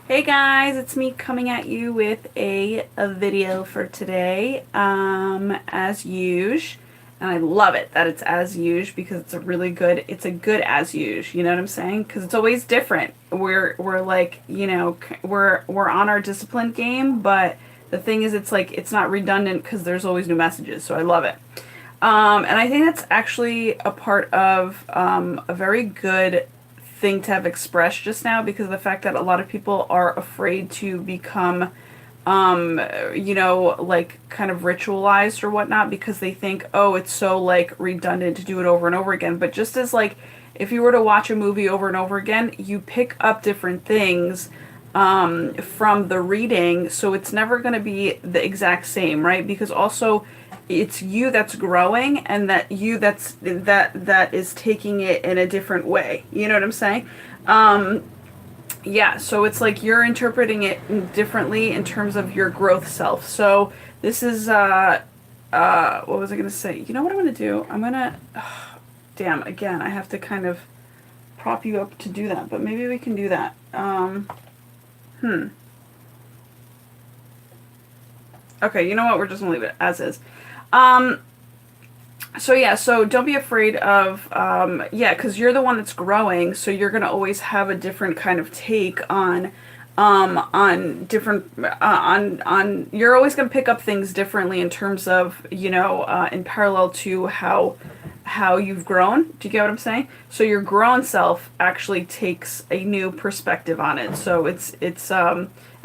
Hey guys, it's me coming at you with a video for today, as usual, and I love it that it's as usual because it's a good as usual, you know what I'm saying? Because it's always different. We're like, we're on our discipline game, but the thing is, it's like, it's not redundant because there's always new messages, so I love it. And I think that's actually a part of a very good thing to have expressed just now because of the fact that a lot of people are afraid to become, like kind of ritualized or whatnot because they think, oh, it's so like redundant to do it over and over again. But just as like if you were to watch a movie over and over again, you pick up different things from the reading, so it's never going to be the exact same, right? Because also it's you that's growing and that is taking it in a different way. You know what I'm saying? Yeah, so it's like you're interpreting it differently in terms of your growth self. So this is what was I going to say? You know what I'm going to do? I'm going to damn, again, I have to kind of prop you up to do that, but maybe we can do that. Hmm. Okay, you know what? We're just gonna leave it as is. Um, so yeah, so don't be afraid of, yeah, because you're the one that's growing, so you're gonna always have a different kind of take on different, you're always gonna pick up things differently in terms of, in parallel to how you've grown. Do you get what I'm saying? So your grown self actually takes a new perspective on it. So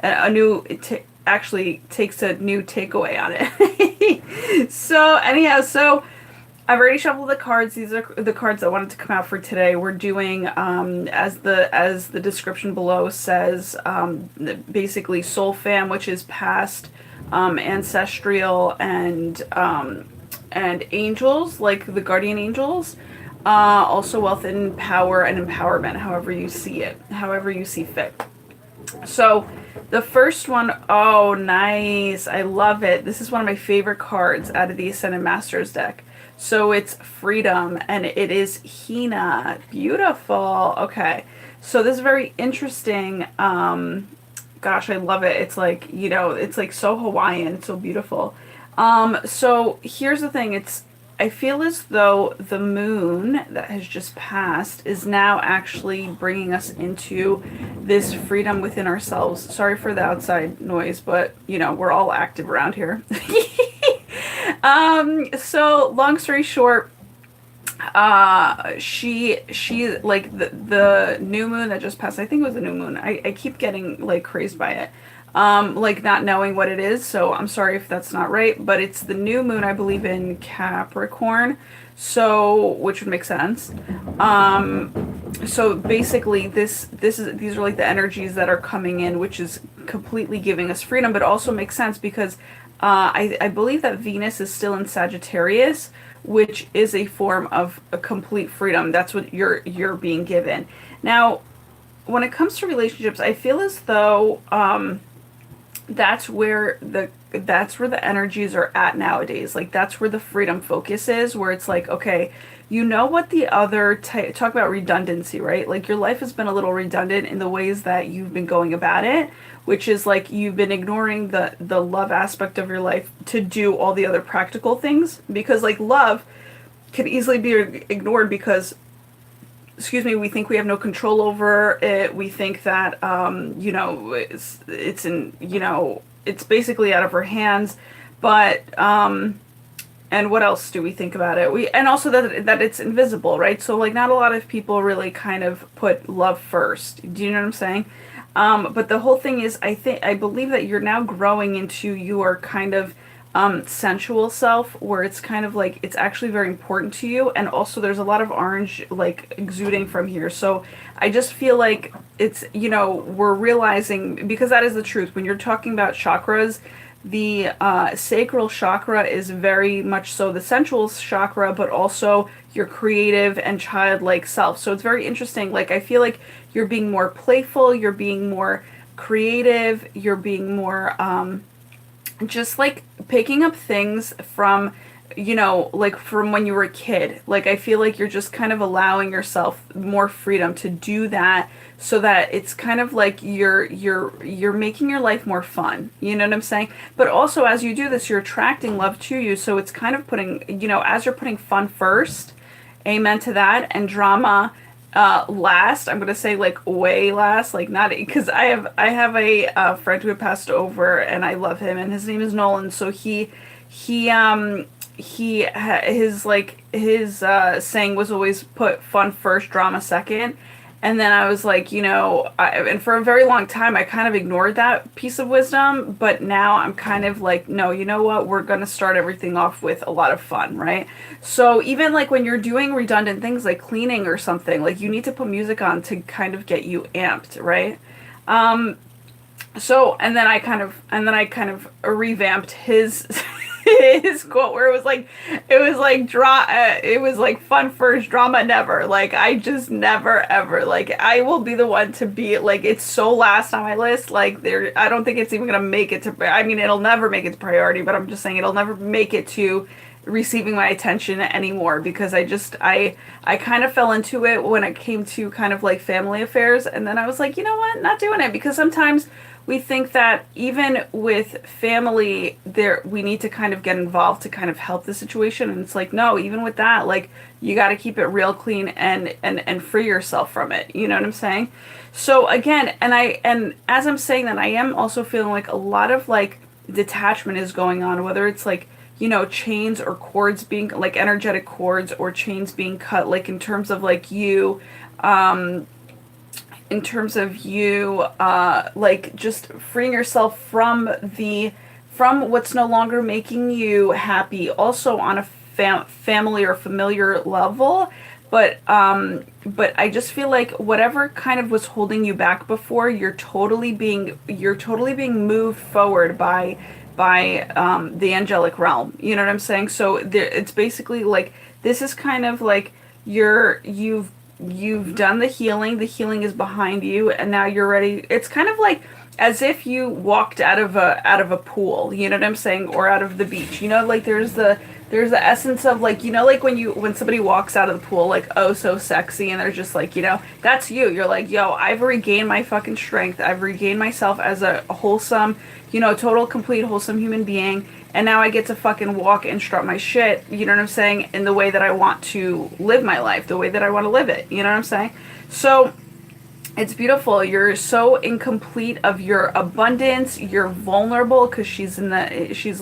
a new actually takes a new takeaway on it. So anyhow, so I've already shuffled the cards. These are the cards I wanted to come out for today. We're doing, as the description below says, basically soul fam, which is past, ancestral, and angels, like the guardian angels. Also wealth and power and empowerment, however you see it, however you see fit. So the first one, oh, nice. I love it. This is one of my favorite cards out of the Ascended Masters deck. So it's freedom, and it is Hina. Beautiful. Okay. So this is very interesting. Gosh, I love it. It's like, it's like so Hawaiian. It's so beautiful. So here's the thing. I feel as though the moon that has just passed is now actually bringing us into this freedom within ourselves. Sorry for the outside noise, but we're all active around here. So long story short, she like the new moon that just passed, I think it was the new moon. I keep getting like crazed by it. Like not knowing what it is, so I'm sorry if that's not right, but it's the new moon, I believe, in Capricorn, so which would make sense. So basically these are like the energies that are coming in, which is completely giving us freedom, but also makes sense because I believe that Venus is still in Sagittarius, which is a form of a complete freedom. That's what you're being given. Now, when it comes to relationships, I feel as though that's where the energies are at nowadays. Like that's where the freedom focus is, where it's like, okay, you know what the other talk about redundancy, right? Like your life has been a little redundant in the ways that you've been going about it, which is like you've been ignoring the love aspect of your life to do all the other practical things, because like love can easily be ignored because, excuse me, we think we have no control over it. We think that, it's in, it's basically out of our hands. But, and what else do we think about it? And also that it's invisible, right? So like not a lot of people really kind of put love first. Do you know what I'm saying? But the whole thing is, I believe that you're now growing into your kind of sensual self, where it's kind of like it's actually very important to you, and also there's a lot of orange like exuding from here. So I just feel like it's, we're realizing, because that is the truth when you're talking about chakras. The sacral chakra is very much so the sensual chakra, but also your creative and childlike self. So it's very interesting. Like I feel like you're being more playful, you're being more creative, you're being more just like picking up things from like from when you were a kid. Like I feel like you're just kind of allowing yourself more freedom to do that so that it's kind of like you're making your life more fun. You know what I'm saying? But also as you do this, you're attracting love to you. So it's kind of putting, as you're putting fun first, amen to that, and drama last. I'm gonna say like way last, like not because I have a friend who had passed over and I love him and his name is Nolan. So his saying was always put fun first, drama second. And then I was like, and for a very long time, I kind of ignored that piece of wisdom. But now I'm kind of like, no, you know what? We're going to start everything off with a lot of fun, right? So even like when you're doing redundant things like cleaning or something, like you need to put music on to kind of get you amped, right? So, and then I kind of revamped his his quote where it was like fun first, drama never. Like I just never ever, like I will be the one to be like, it's so last on my list. Like I don't think it's even gonna make it to. I mean, it'll never make it to priority, but I'm just saying it'll never make it to receiving my attention anymore because I kind of fell into it when it came to kind of like family affairs, and then I was like, you know what, not doing it, because sometimes we think that even with family there we need to kind of get involved to kind of help the situation, and it's like, no, even with that, like you got to keep it real clean and free yourself from it, you know what I'm saying? So again, and as I'm saying that, I am also feeling like a lot of like detachment is going on, whether it's like, chains or cords being like energetic cords or chains being cut, like in terms of like like just freeing yourself from what's no longer making you happy, also on a family or familiar level. But I just feel like whatever kind of was holding you back before, you're totally being moved forward by the angelic realm. You know what I'm saying? So it's basically like this is kind of like you've done the healing. The healing is behind you, and now you're ready. It's kind of like as if you walked out of a pool. You know what I'm saying? Or out of the beach. Like there's the essence of like, like when somebody walks out of the pool, like, oh, so sexy, and they're just like, that's you. You're like, yo, I've regained my fucking strength. I've regained myself as a wholesome, total, complete, wholesome human being. And now I get to fucking walk and strut my shit, you know what I'm saying, in the way that I want to live my life, the way that I want to live it, you know what I'm saying? So it's beautiful. You're so incomplete of your abundance. You're vulnerable because she's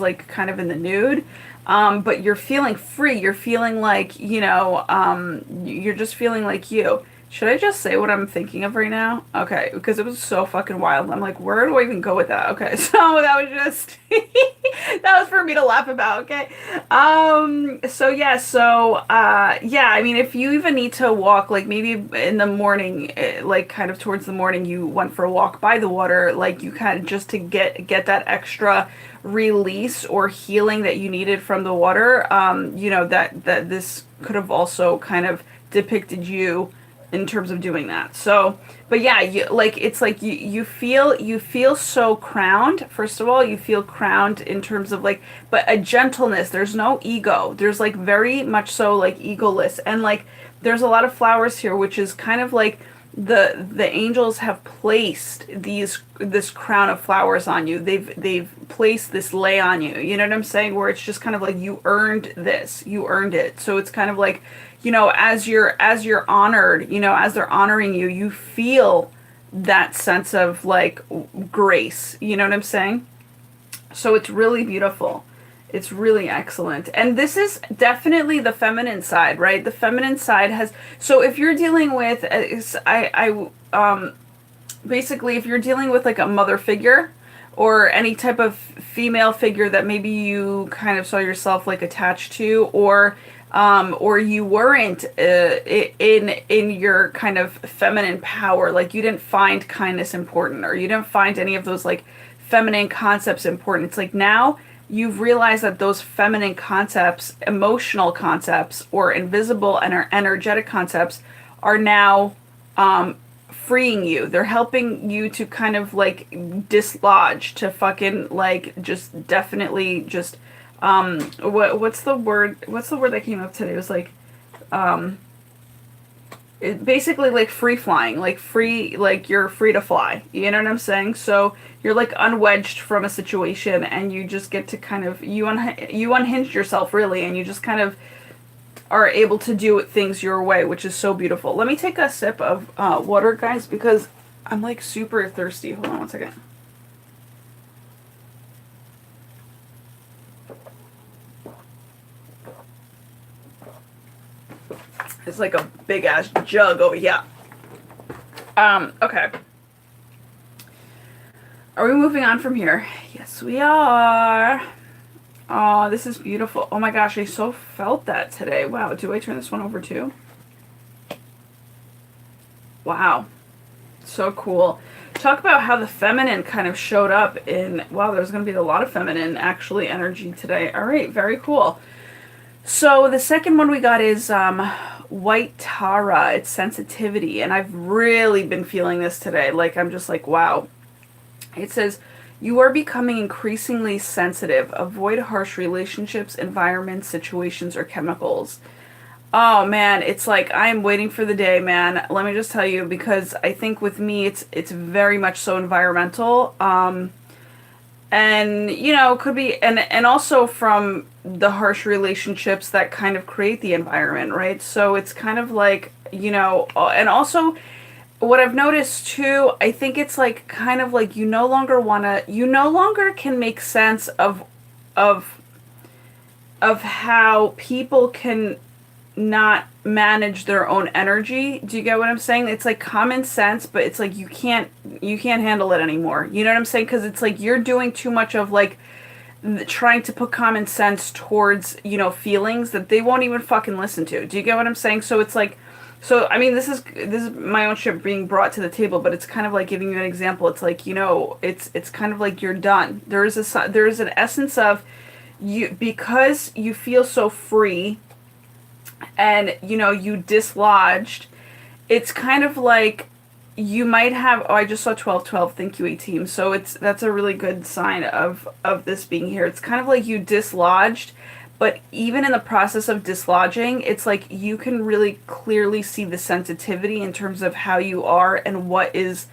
like kind of in the nude. But you're feeling free. You're feeling like, you're just feeling like you. Should I just say what I'm thinking of right now? Okay, because it was so fucking wild. I'm like, where do I even go with that? Okay, so that was just, that was for me to laugh about, okay? Yeah, I mean, if you even need to walk, like maybe in the morning, like kind of towards the morning, you went for a walk by the water, like you kind of just to get that extra release or healing that you needed from the water, that this could have also kind of depicted you in terms of doing that. So, but yeah, it's like you feel so crowned. First of all, you feel crowned in terms of like, but a gentleness. There's no ego. There's like very much so like egoless, and like there's a lot of flowers here, which is kind of like the angels have placed this crown of flowers on you. They've placed this lay on you. You know what I'm saying? Where it's just kind of like you earned this. You earned it. So it's kind of like, as you're honored, as they're honoring you, you feel that sense of like grace. You know what I'm saying? So it's really beautiful. It's really excellent. And this is definitely the feminine side, right? The feminine side has, so if you're dealing with, basically if you're dealing with like a mother figure or any type of female figure that maybe you kind of saw yourself like attached to, or you weren't in your kind of feminine power, like you didn't find kindness important, or you didn't find any of those like feminine concepts important. It's like now you've realized that those feminine concepts, emotional concepts, or invisible and energetic concepts are now freeing you. They're helping you to kind of like dislodge, to fucking like just definitely just what's the word? What's the word that came up today? It was like, um, basically like free flying, like free, like you're free to fly. You know what I'm saying? So you're like unwedged from a situation, and you just get to kind of you unhinged yourself really, and you just kind of are able to do things your way, which is so beautiful. Let me take a sip of water, guys, because I'm like super thirsty. Hold on one second. It's like a big ass jug over here. Okay. Are we moving on from here? Yes, we are. Oh, this is beautiful. Oh my gosh, I so felt that today. Wow, do I turn this one over too? Wow. So cool. Talk about how the feminine kind of showed up in, wow, there's going to be a lot of feminine actually energy today. All right, very cool. So the second one we got is White Tara. It's sensitivity, and I've really been feeling this today. Like, I'm just like, wow. It says, you are becoming increasingly sensitive. Avoid harsh relationships, environments, situations, or chemicals. Oh man, it's like I'm waiting for the day, man. Let me just tell you, because I think with me it's very much so environmental. And you know, could be and also from the harsh relationships that kind of create the environment, right? So it's kind of like, you know, and also what I've noticed too, I think it's like kind of like you no longer can make sense of of how people can not manage their own energy. Do you get what I'm saying? It's like common sense, but it's like you can't handle it anymore. You know what I'm saying? Because it's like you're doing too much of like trying to put common sense towards, you know, feelings that they won't even fucking listen to. Do you get what I'm saying? So it's like, so I mean, this is my own shit being brought to the table, but it's kind of like giving you an example. It's like, you know, it's kind of like you're done. There is an essence of you, because you feel so free and you know you dislodged. It's kind of like you might have, oh, I just saw 1212, thank you, 18. So that's a really good sign of this being here. It's kind of like you dislodged, but even in the process of dislodging, it's like you can really clearly see the sensitivity in terms of how you are and what is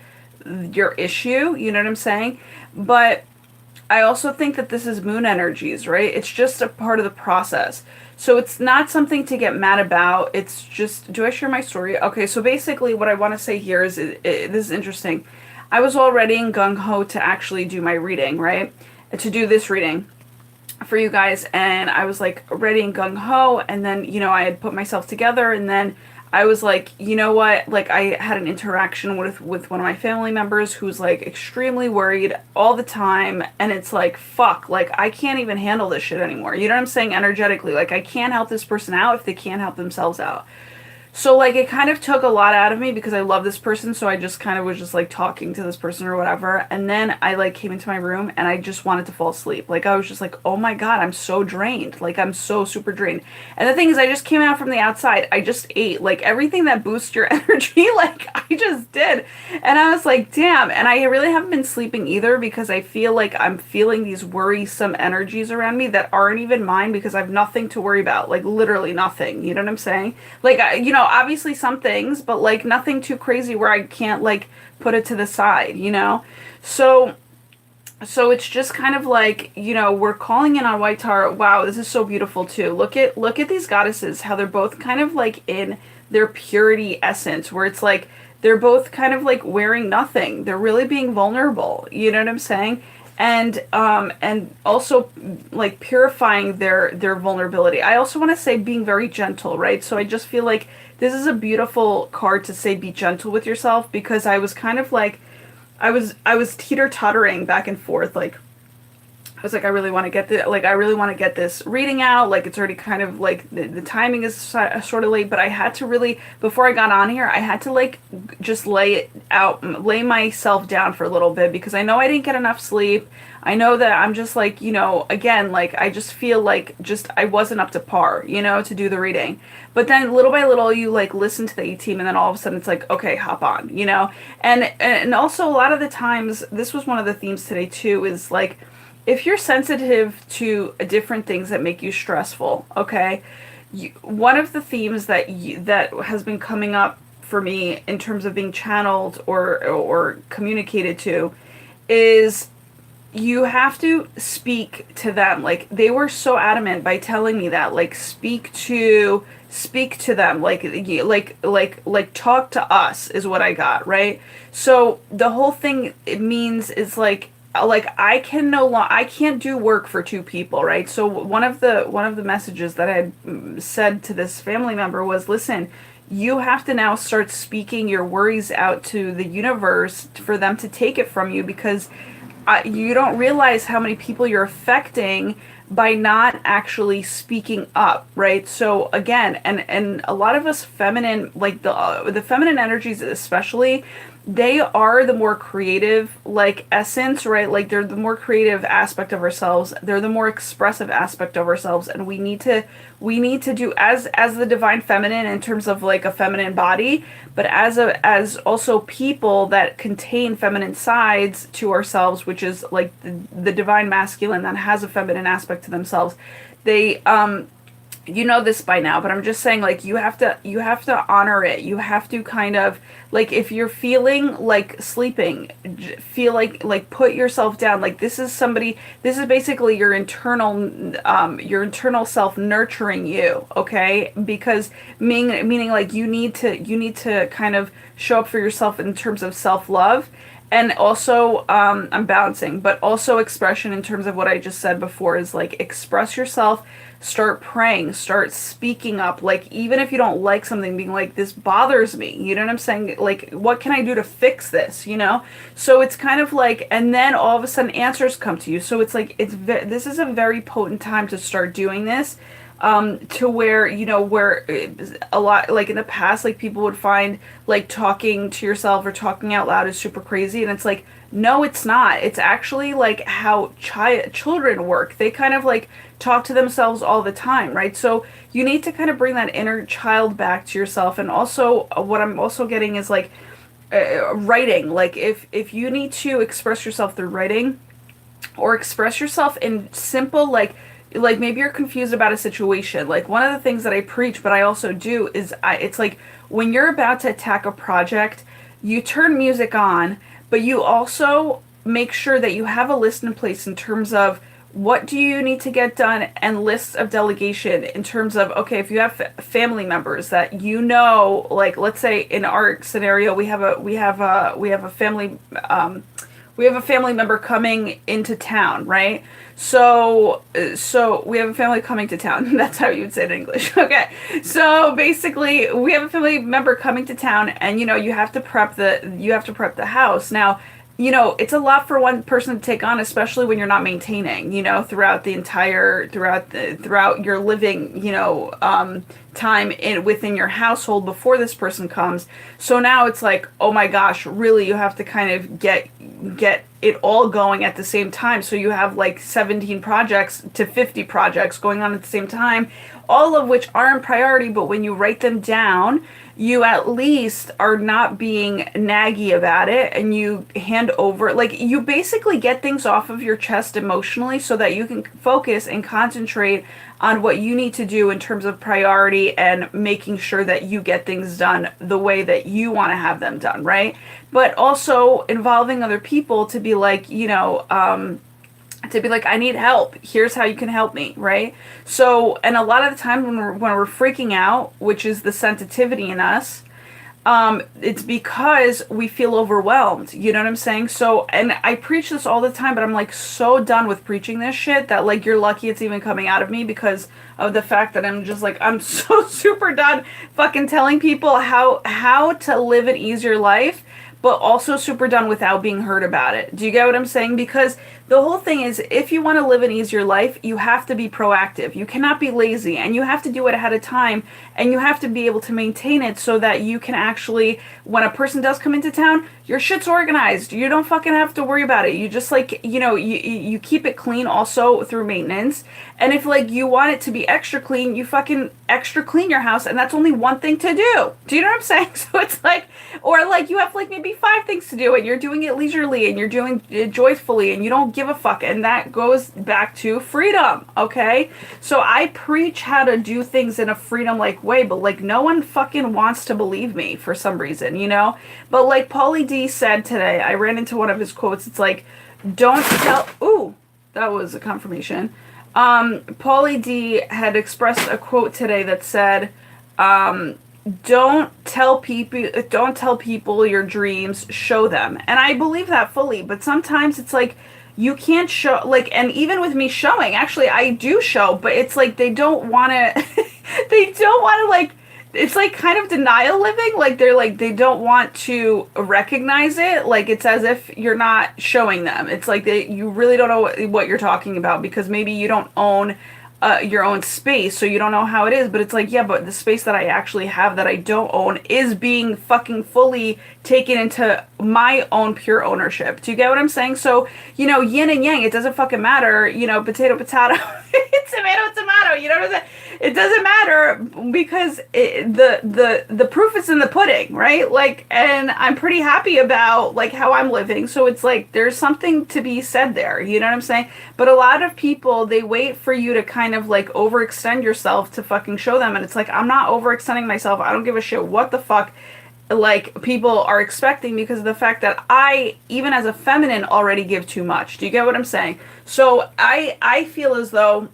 your issue. You know what I'm saying? But I also think that this is moon energies, right? It's just a part of the process. So it's not something to get mad about. It's just, do I share my story? Okay, so basically what I want to say here is, this is interesting. I was all ready and gung-ho to actually do my reading, right? To do this reading for you guys. And I was like ready and gung-ho. And then, you know, I had put myself together, and then I was like, you know what? Like, I had an interaction with one of my family members who's like extremely worried all the time, and it's like, fuck, like I can't even handle this shit anymore. You know what I'm saying? Energetically, like I can't help this person out if they can't help themselves out. So like it kind of took a lot out of me because I love this person, so I just kind of was just like talking to this person or whatever, and then I like came into my room and I just wanted to fall asleep. Like I was just like, oh my god, I'm so drained. Like I'm so super drained. And the thing is, I just came out from the outside. I just ate like everything that boosts your energy. Like I just did, and I was like, damn. And I really haven't been sleeping either because I feel like I'm feeling these worrisome energies around me that aren't even mine because I have nothing to worry about. Like literally nothing. You know what I'm saying? Like you know, obviously some things, but like nothing too crazy where I can't like put it to the side, you know? So it's just kind of like, you know, we're calling in on White Tara. Wow, this is so beautiful too. Look at these goddesses, how they're both kind of like in their purity essence, where it's like they're both kind of like wearing nothing. They're really being vulnerable. You know what I'm saying? And also like purifying their vulnerability. I also want to say being very gentle, right? So I just feel like this is a beautiful card to say be gentle with yourself, because I was kind of like I was teeter-tottering back and forth. Like I was like, I really want to get this reading out. Like it's already kind of like the timing is sort of late, but I had to really, before I got on here, I had to like just lay myself down for a little bit, because I know I didn't get enough sleep. I know that I'm just like, you know, again, like I just feel like just I wasn't up to par, you know, to do the reading. But then little by little you like listen to the A-team, and then all of a sudden it's like, okay, hop on, you know. And also a lot of the times, this was one of the themes today too, is like if you're sensitive to different things that make you stressful, okay, one of the themes that has been coming up for me in terms of being channeled or communicated to is you have to speak to them. Like they were so adamant by telling me that, like speak to them, like talk to us is what I got, right? So the whole thing it means is like I can't do work for two people, right? So one of the messages that I had said to this family member was, listen, you have to now start speaking your worries out to the universe for them to take it from you, because you don't realize how many people you're affecting by not actually speaking up, right? So again, and a lot of us feminine, like the feminine energies especially, they are the more creative like essence, right? Like they're the more creative aspect of ourselves. They're the more expressive aspect of ourselves, and we need to do as the divine feminine in terms of like a feminine body, but as also people that contain feminine sides to ourselves, which is like the divine masculine that has a feminine aspect to themselves. They you know this by now, but I'm just saying, like, you have to honor it. You have to kind of, like, if you're feeling like sleeping, feel like put yourself down. Like this is basically your internal self nurturing you, okay? Because meaning like you need to kind of show up for yourself in terms of self-love. And also, I'm balancing, but also expression in terms of what I just said before is like express yourself, start praying, start speaking up. Like, even if you don't like something, being like, this bothers me, you know what I'm saying? Like, what can I do to fix this, you know? So it's kind of like, and then all of a sudden answers come to you. So it's like, this is a very potent time to start doing this. To where, you know, where a lot, like in the past, like people would find like talking to yourself or talking out loud is super crazy. And it's like, no, it's not. It's actually like how children work. They kind of like talk to themselves all the time, right? So you need to kind of bring that inner child back to yourself. And also what I'm also getting is like writing. Like if you need to express yourself through writing, or express yourself in simple, like maybe you're confused about a situation. Like one of the things that I preach, but I also do, is it's like when you're about to attack a project, you turn music on, but you also make sure that you have a list in place in terms of what do you need to get done, and lists of delegation in terms of, okay, if you have family members that you know, like let's say in our scenario, we have a family member coming into town, right? So we have a family coming to town. That's how you would say it in English. Okay. So basically, we have a family member coming to town, and you know, you have to prep the house. Now, you know, it's a lot for one person to take on, especially when you're not maintaining, you know, throughout your living, you know, time within your household before this person comes. So now it's like, oh my gosh, really, you have to kind of get it all going at the same time. So you have like 17 projects to 50 projects going on at the same time, all of which aren't priority, but when you write them down, you at least are not being naggy about it, and you hand over, like you basically get things off of your chest emotionally so that you can focus and concentrate on what you need to do in terms of priority and making sure that you get things done the way that you want to have them done, right? But also involving other people to be like, you know, I need help. Here's how you can help me, right? So, and a lot of the time when we're freaking out, which is the sensitivity in us, it's because we feel overwhelmed. You know what I'm saying? So, and I preach this all the time, but I'm like so done with preaching this shit that like you're lucky it's even coming out of me, because of the fact that I'm just like, I'm so super done fucking telling people how to live an easier life, but also super done without being heard about it. Do you get what I'm saying? Because the whole thing is, if you want to live an easier life, you have to be proactive. You cannot be lazy, and you have to do it ahead of time, and you have to be able to maintain it so that you can actually, when a person does come into town, your shit's organized. You don't fucking have to worry about it. You just like, you know, you keep it clean also through maintenance. And if like you want it to be extra clean, you fucking extra clean your house, and that's only one thing to do. Do you know what I'm saying? So it's like, or like you have like maybe five things to do and you're doing it leisurely and you're doing it joyfully and you don't give a fuck. And that goes back to freedom, okay? So I preach how to do things in a freedom-like way, but like no one fucking wants to believe me for some reason, you know? But like Pauly D said today, I ran into one of his quotes. It's like, don't tell, ooh, that was a confirmation. Pauly D had expressed a quote today that said, don't tell people your dreams, show them. And I believe that fully, but sometimes it's like you can't show, like, and even with me showing, actually I do show, but it's like they don't want to they don't want to, like, it's like kind of denial living, like they're like they don't want to recognize it, like it's as if you're not showing them. It's like you really don't know what you're talking about because maybe you don't own your own space, so you don't know how it is. But it's like, yeah, but the space that I actually have that I don't own is being fucking fully taken into my own pure ownership. Do you get what I'm saying? So, you know, yin and yang, it doesn't fucking matter, you know, potato, tomato, tomato, you know what I'm saying? It doesn't matter because the proof is in the pudding, right? Like, and I'm pretty happy about like how I'm living. So it's like, there's something to be said there. You know what I'm saying? But a lot of people, they wait for you to kind of like overextend yourself to fucking show them. And it's like, I'm not overextending myself. I don't give a shit what the fuck like people are expecting because of the fact that I, even as a feminine, already give too much. Do you get what I'm saying? So I feel as though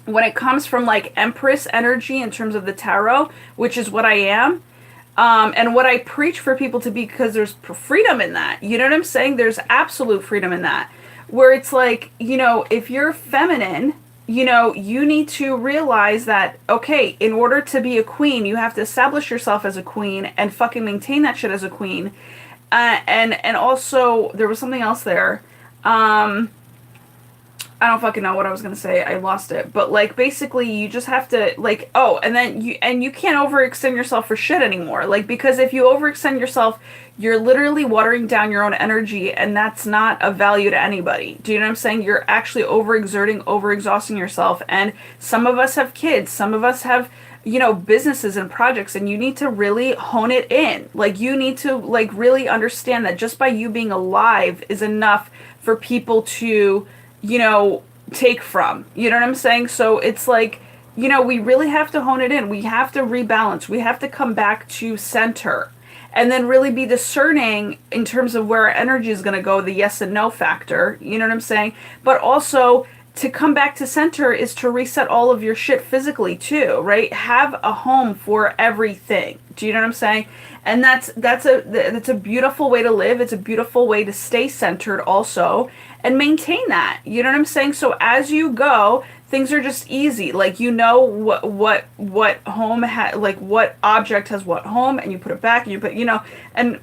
when it comes from like Empress energy in terms of the tarot, which is what I am, and what I preach for people to be, because there's freedom in that. You know what I'm saying? There's absolute freedom in that. Where it's like, you know, if you're feminine, you know, you need to realize that, okay, in order to be a queen, you have to establish yourself as a queen and fucking maintain that shit as a queen. And also, there was something else there. I don't fucking know what I was gonna say. I lost it. But like basically you just have to like, oh, and then you can't overextend yourself for shit anymore. Like, because if you overextend yourself, you're literally watering down your own energy, and that's not of value to anybody. Do you know what I'm saying? You're actually overexhausting yourself. And some of us have kids, some of us have, you know, businesses and projects, and you need to really hone it in. Like, you need to like really understand that just by you being alive is enough for people to, you know, take from. You know what I'm saying? So it's like, you know, we really have to hone it in. We have to rebalance. We have to come back to center and then really be discerning in terms of where our energy is going to go, the yes and no factor. You know what I'm saying? But also to come back to center is to reset all of your shit physically too, right? Have a home for everything. Do you know what I'm saying? And that's a beautiful way to live. It's a beautiful way to stay centered also and maintain that. You know what I'm saying? So as you go, things are just easy. Like, you know what home like what object has what home, and you put it back and you put, you know, and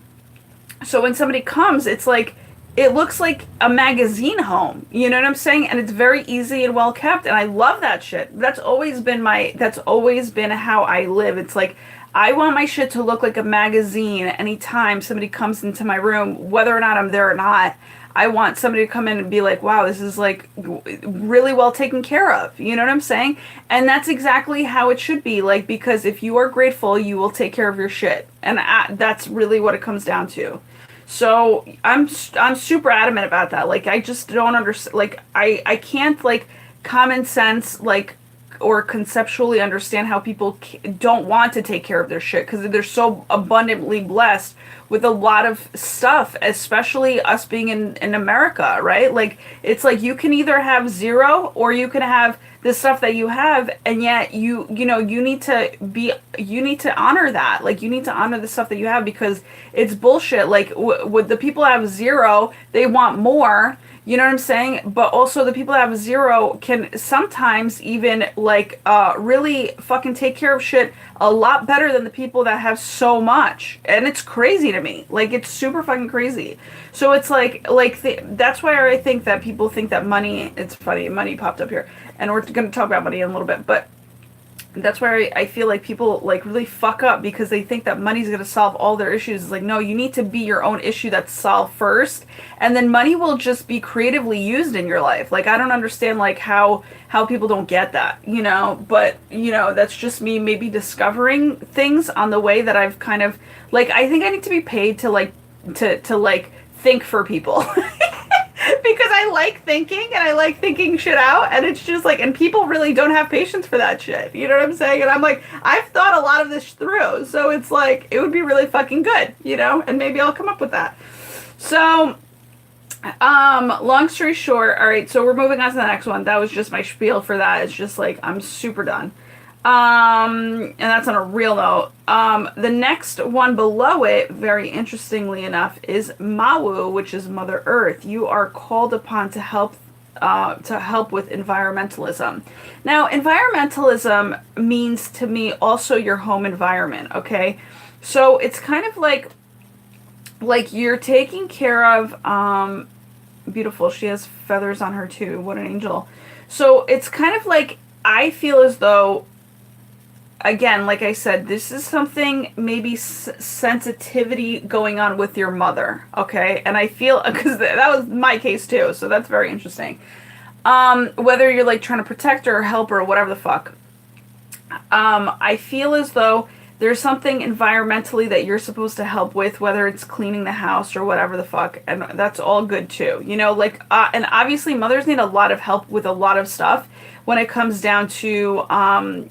so when somebody comes, it's like, it looks like a magazine home. You know what I'm saying? And it's very easy and well kept. And I love that shit. That's always been how I live. It's like, I want my shit to look like a magazine anytime somebody comes into my room, whether or not I'm there or not. I want somebody to come in and be like, wow, this is like really well taken care of. You know what I'm saying? And that's exactly how it should be. Like, because if you are grateful, you will take care of your shit. And that's really what it comes down to. So I'm super adamant about that. Like, I just don't understand. Like, I can't like common sense, like, or conceptually understand how people don't want to take care of their shit because they're so abundantly blessed with a lot of stuff, especially us being in America, right? Like, it's like you can either have zero or you can have the stuff that you have, and yet you know, you need to honor that. Like, you need to honor the stuff that you have because it's bullshit. Like, with the people that have zero, they want more. You know what I'm saying? But also the people that have zero can sometimes even like really fucking take care of shit a lot better than the people that have so much. And it's crazy to me. Like, it's super fucking crazy. So it's like that's why I think that people think that money, it's funny, money popped up here. And we're going to talk about money in a little bit, but that's where I feel like people like really fuck up because they think that money's going to solve all their issues. It's like, no, you need to be your own issue that's solved first, and then money will just be creatively used in your life. Like, I don't understand like how people don't get that, you know, but you know, that's just me maybe discovering things on the way that I've kind of like, I think I need to be paid to like to like think for people. Because I like thinking and I like thinking shit out, and it's just like, and people really don't have patience for that shit. You know what I'm saying? And I'm like, I've thought a lot of this through, so it's like it would be really fucking good, you know, and maybe I'll come up with that. So, long story short, all right, so we're moving on to the next one. That was just my spiel for that. It's just like I'm super done. And that's on a real note. The next one below it, very interestingly enough, is Mawu, which is Mother Earth. You are called upon to help with environmentalism. Now, environmentalism means to me also your home environment, okay? So it's kind of like you're taking care of, beautiful, she has feathers on her too, what an angel. So it's kind of like, I feel as though, again, like I said, this is something, maybe sensitivity going on with your mother, okay? And I feel, because that was my case too, so that's very interesting. Whether you're like trying to protect her or help her or whatever the fuck. I feel as though there's something environmentally that you're supposed to help with, whether it's cleaning the house or whatever the fuck, and that's all good too. You know, like, and obviously mothers need a lot of help with a lot of stuff when it comes down to,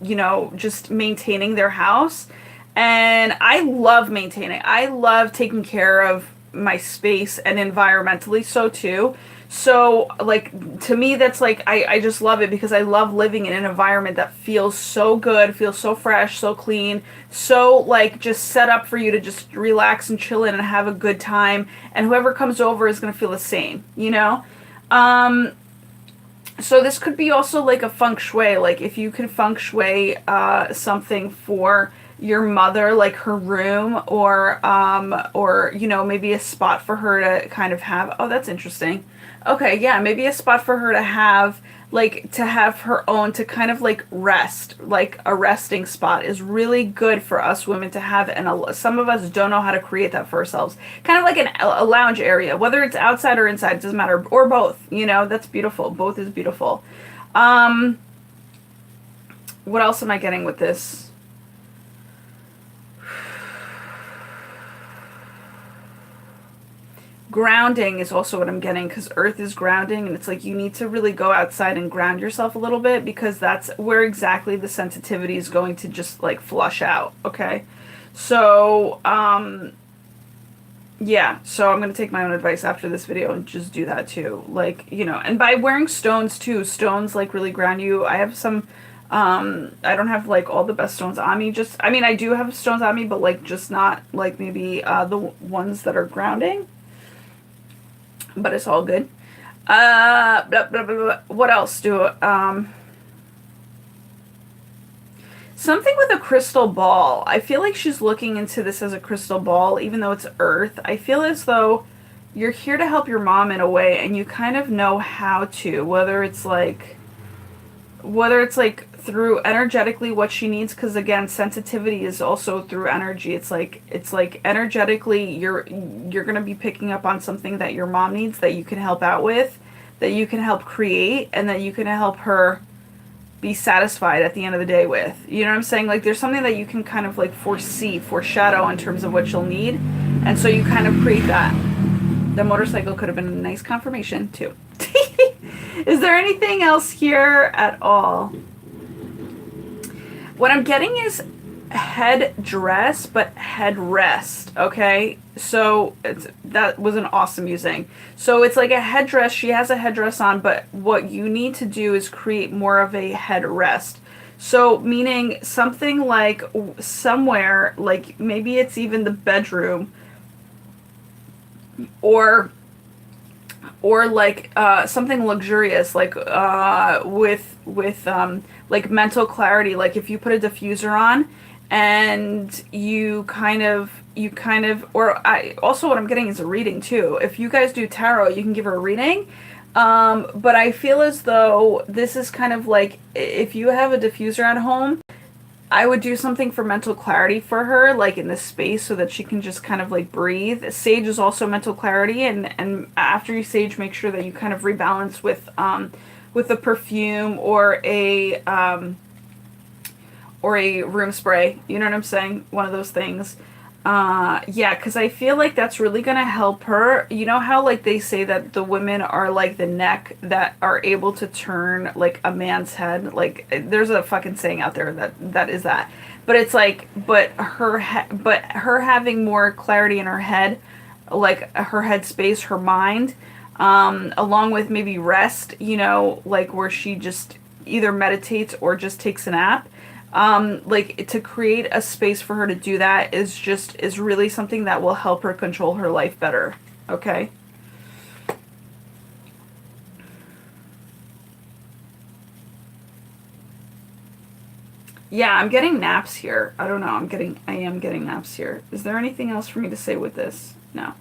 you know, just maintaining their house. And I love maintaining. I love taking care of my space, and environmentally so too. So, like, to me, that's like, I just love it because I love living in an environment that feels so good, feels so fresh, so clean, so, like, just set up for you to just relax and chill in and have a good time. And whoever comes over is going to feel the same, you know? So this could be also like a feng shui, like if you can feng shui something for your mother, like her room, or you know, maybe a spot for her to kind of have. Oh, that's interesting. Okay, yeah, maybe a spot for her to have, like, to have her own, to kind of like rest, like a resting spot is really good for us women to have, and some of us don't know how to create that for ourselves. Kind of like a lounge area, whether it's outside or inside, it doesn't matter, or both, you know, that's beautiful. Both is beautiful. What else am I getting with this? Grounding is also what I'm getting, because earth is grounding, and it's like you need to really go outside and ground yourself a little bit, because that's where exactly the sensitivity is going to just like flush out, okay? So, yeah, so I'm going to take my own advice after this video and just do that too. Like, you know, and by wearing stones too, stones like really ground you. I have some, I don't have like all the best stones on me, just, I mean, I do have stones on me, but like just not like maybe the ones that are grounding. But it's all good. Blah, blah, blah, blah. What else do, something with a crystal ball. I feel like she's looking into this as a crystal ball, even though it's earth. I feel as though you're here to help your mom in a way, and you kind of know how to, whether it's like through energetically what she needs, because again, sensitivity is also through energy. It's like energetically you're going to be picking up on something that your mom needs, that you can help out with, that you can help create, and that you can help her be satisfied at the end of the day with. You know what I'm saying? Like, there's something that you can kind of like foreshadow in terms of what you'll need, and so you kind of create that. The motorcycle could have been a nice confirmation too. Is there anything else here at all? What I'm getting is head dress, but headrest, okay? So that was an awesome using. So it's like a headdress. She has a headdress on, but what you need to do is create more of a headrest. So meaning something like somewhere, like maybe it's even the bedroom, or like something luxurious, like with like mental clarity. Like if you put a diffuser on and you kind of, or also what I'm getting is a reading too. If you guys do tarot, you can give her a reading. But I feel as though this is kind of like, if you have a diffuser at home, I would do something for mental clarity for her, like in this space, so that she can just kind of like breathe. Sage is also mental clarity, and after you sage, make sure that you kind of rebalance with a perfume or a room spray. You know what I'm saying? One of those things. Yeah, because I feel like that's really gonna help her. You know how like they say that the women are like the neck that are able to turn like a man's head. Like there's a fucking saying out there that is that. But it's like, but her having more clarity in her head, like her head space, her mind, along with maybe rest. You know, like where she just either meditates or just takes a nap, like to create a space for her to do that is really something that will help her control her life better. Okay. Yeah, I'm getting naps here. I don't know. I am getting naps here. Is there anything else for me to say with this? No.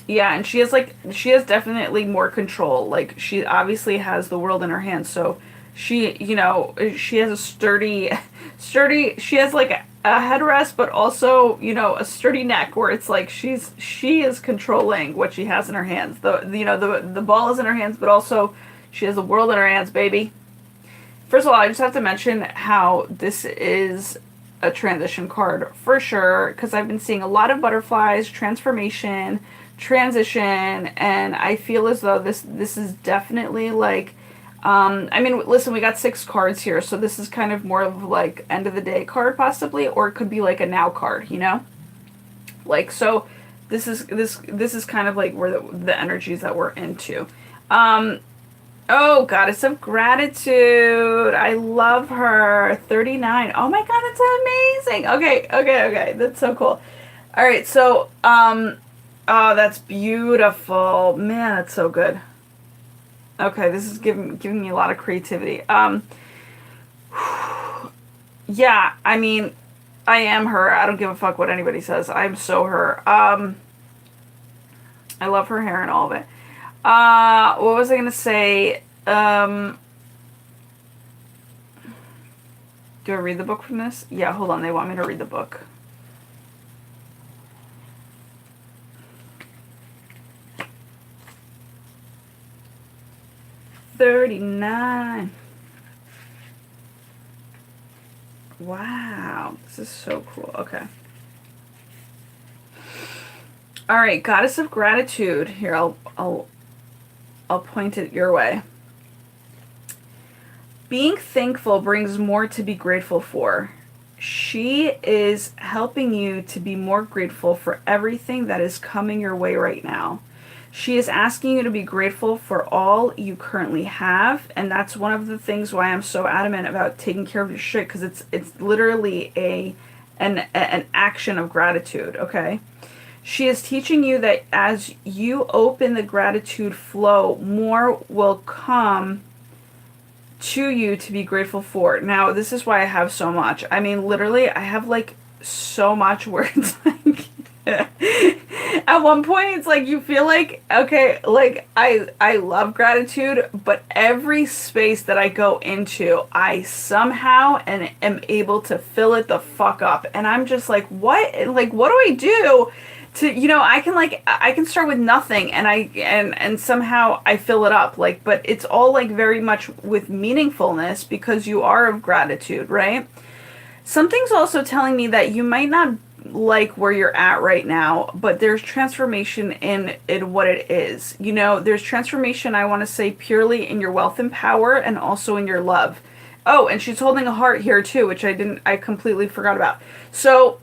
Yeah, and she has definitely more control. Like she obviously has the world in her hands. So she has a she has like a headrest, but also, a sturdy neck where it's like she is controlling what she has in her hands. The ball is in her hands, but also she has the world in her hands, baby. First of all, I just have to mention how this is a transition card for sure, because I've been seeing a lot of butterflies, transformation, transition, and I feel as though this is definitely like, I mean, listen, we got 6 cards here, so this is kind of more of like end of the day card possibly, or it could be like a now card, like, so this is kind of like where the energies that we're into. Oh, Goddess of Gratitude. I love her. 39. Oh my God, that's amazing. Okay. That's so cool. All right, so, oh, that's beautiful. Man, that's so good. Okay, this is giving me a lot of creativity. Yeah, I mean, I am her. I don't give a fuck what anybody says. I'm so her. I love her hair and all of it. What was I gonna say? Do I read the book from this? Yeah, hold on. They want me to read the book. $39. Wow, this is so cool. Okay. All right, Goddess of Gratitude. Here, I'll point it your way. Being thankful brings more to be grateful for. She is helping you to be more grateful for everything that is coming your way right now. She is asking you to be grateful for all you currently have, and that's one of the things why I'm so adamant about taking care of your shit, because it's literally an action of gratitude, okay? She is teaching you that as you open the gratitude flow, more will come to you to be grateful for. Now, this is why I have so much. I mean, literally, I have like so much where it's like at one point it's like you feel like, okay, like I love gratitude, but every space that I go into, I somehow and am able to fill it the fuck up. And I'm just like, what do I do to, I can start with nothing and and somehow I fill it up, like, but it's all like very much with meaningfulness because you are of gratitude, right? Something's also telling me that you might not like where you're at right now, but there's transformation in what it is. There's transformation, I want to say, purely in your wealth and power, and also in your love. Oh, and she's holding a heart here too, which I completely forgot about. So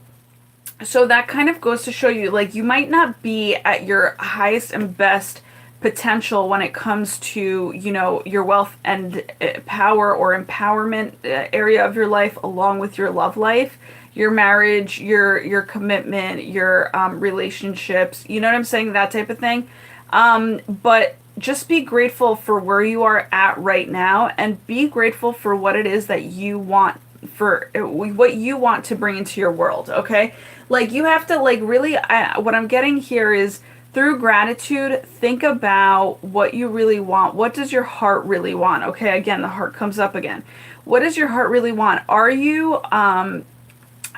that kind of goes to show you, like, you might not be at your highest and best potential when it comes to, your wealth and power or empowerment area of your life, along with your love life, your marriage, your commitment, your relationships, you know what I'm saying? That type of thing. But just be grateful for where you are at right now, and be grateful for what it is that you want, for what you want to bring into your world, okay? Like, you have to, like, really, what I'm getting here is, through gratitude, think about what you really want. What does your heart really want? Okay, again, the heart comes up again. What does your heart really want? Are you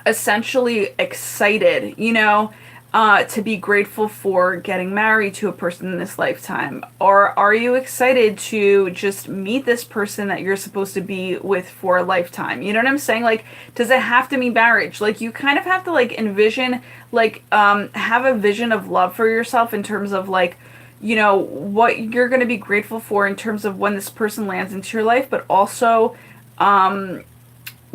essentially excited, to be grateful for getting married to a person in this lifetime? Or are you excited to just meet this person that you're supposed to be with for a lifetime? You know what I'm saying? Like, does it have to be marriage? Like, you kind of have to like envision, like, have a vision of love for yourself in terms of like, what you're going to be grateful for in terms of when this person lands into your life, um,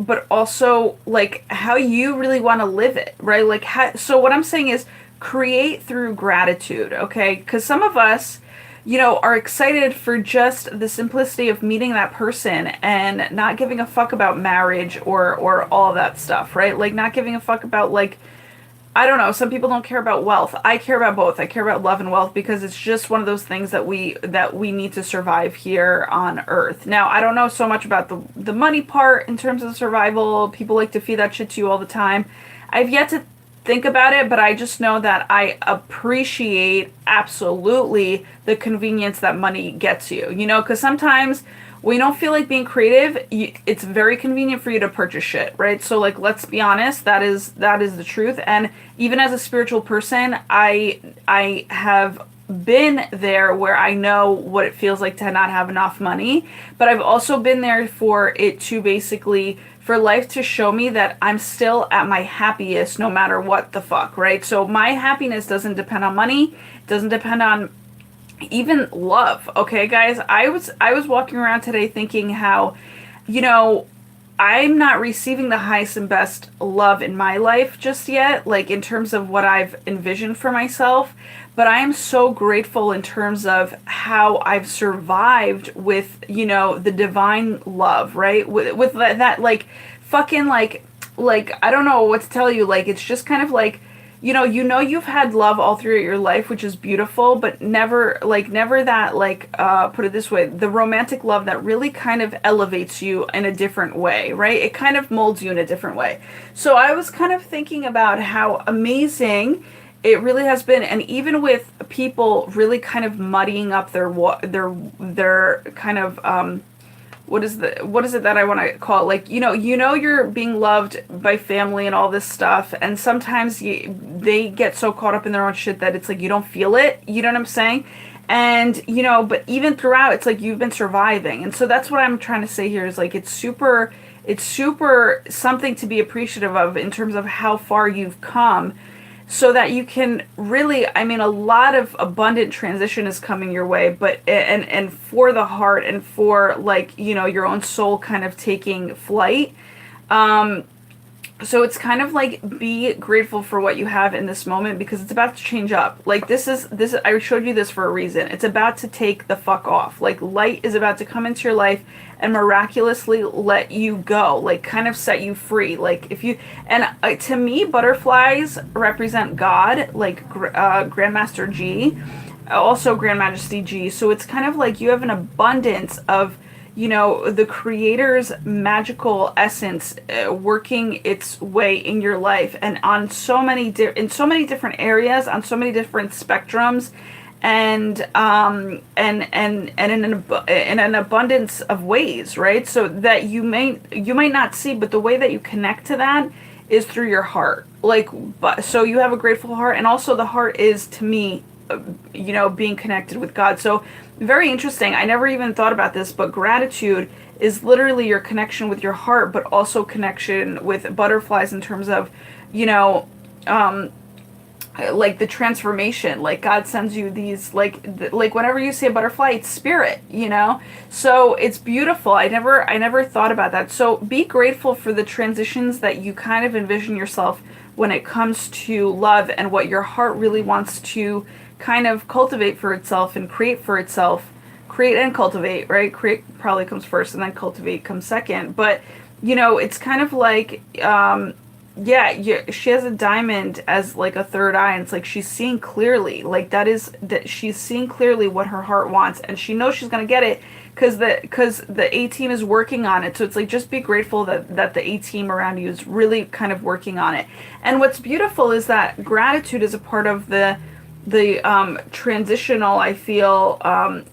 but also like how you really want to live it, right? Like, so what I'm saying is create through gratitude, okay? Because some of us, are excited for just the simplicity of meeting that person and not giving a fuck about marriage or all of that stuff, right? Like, not giving a fuck about like, I don't know. Some people don't care about wealth. I care about both. I care about love and wealth because it's just one of those things that we need to survive here on Earth. Now, I don't know so much about the money part in terms of survival. People like to feed that shit to you all the time. I've yet to think about it, but I just know that I appreciate absolutely the convenience that money gets you. Because sometimes when you don't feel like being creative, it's very convenient for you to purchase shit, right? So like, let's be honest, that is the truth. And even as a spiritual person, I have been there where I know what it feels like to not have enough money, but I've also been there for it to basically for life to show me that I'm still at my happiest no matter what the fuck, right? So my happiness doesn't depend on money, doesn't depend on even love. Okay, guys, I was walking around today thinking how, you know, I'm not receiving the highest and best love in my life just yet, like in terms of what I've envisioned for myself, but I am so grateful in terms of how I've survived with, the divine love, right? With that like fucking like I don't know what to tell you, like it's just kind of like you've had love all throughout your life, which is beautiful, but never that, put it this way, the romantic love that really kind of elevates you in a different way, right? It kind of molds you in a different way. So I was kind of thinking about how amazing it really has been, and even with people really kind of muddying up their kind of what is it that I want to call it? Like, you're being loved by family and all this stuff, and sometimes they get so caught up in their own shit that it's like you don't feel it. You know what I'm saying? And but even throughout, it's like you've been surviving, and so that's what I'm trying to say here is like it's super something to be appreciative of in terms of how far you've come, so that you can really, I mean, a lot of abundant transition is coming your way, but and for the heart and for like your own soul kind of taking flight. So it's kind of like be grateful for what you have in this moment because it's about to change up. Like this is I showed you this for a reason. It's about to take the fuck off. Like light is about to come into your life and miraculously let you go. Like kind of set you free. Like if you to me butterflies represent God, like Grandmaster G, also Grand Majesty G. So it's kind of like you have an abundance of the creator's magical essence working its way in your life and on so many in so many different areas, on so many different spectrums, and in an abundance of ways, right? So that you might not see, but the way that you connect to that is through your heart. So you have a grateful heart, and also the heart is, to me, being connected with God. So very interesting. I never even thought about this, but gratitude is literally your connection with your heart, but also connection with butterflies in terms of, like the transformation. Like God sends you these, like whenever you see a butterfly, it's spirit, So it's beautiful. I never thought about that. So be grateful for the transitions that you kind of envision yourself when it comes to love and what your heart really wants to kind of cultivate for itself and create for itself. Create and cultivate, right? Create probably comes first and then cultivate comes second. But, it's kind of like, she has a diamond as like a third eye, and it's like she's seeing clearly. Like that she's seeing clearly what her heart wants, and she knows she's going to get it because the A-team is working on it. So it's like, just be grateful that the A-team around you is really kind of working on it. And what's beautiful is that gratitude is a part of the transitional, I feel,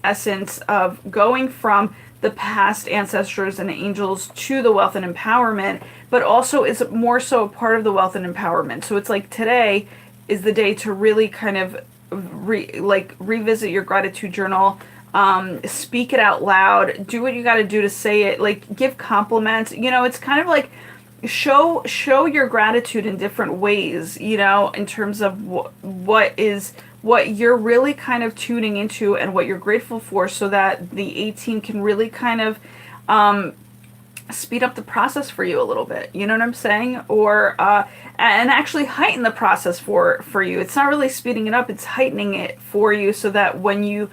essence of going from the past ancestors and angels to the wealth and empowerment, but also is more so a part of the wealth and empowerment. So it's like today, is the day to really kind of revisit your gratitude journal. Speak it out loud. Do what you got to do to say it. Like, give compliments. You know, it's kind of like show your gratitude in different ways. You know, in terms of what you're really kind of tuning into and what you're grateful for, so that the 18 can really kind of speed up the process for you a little bit. You know what I'm saying? Or and actually heighten the process for you. It's not really speeding it up, it's heightening it for you, so that when you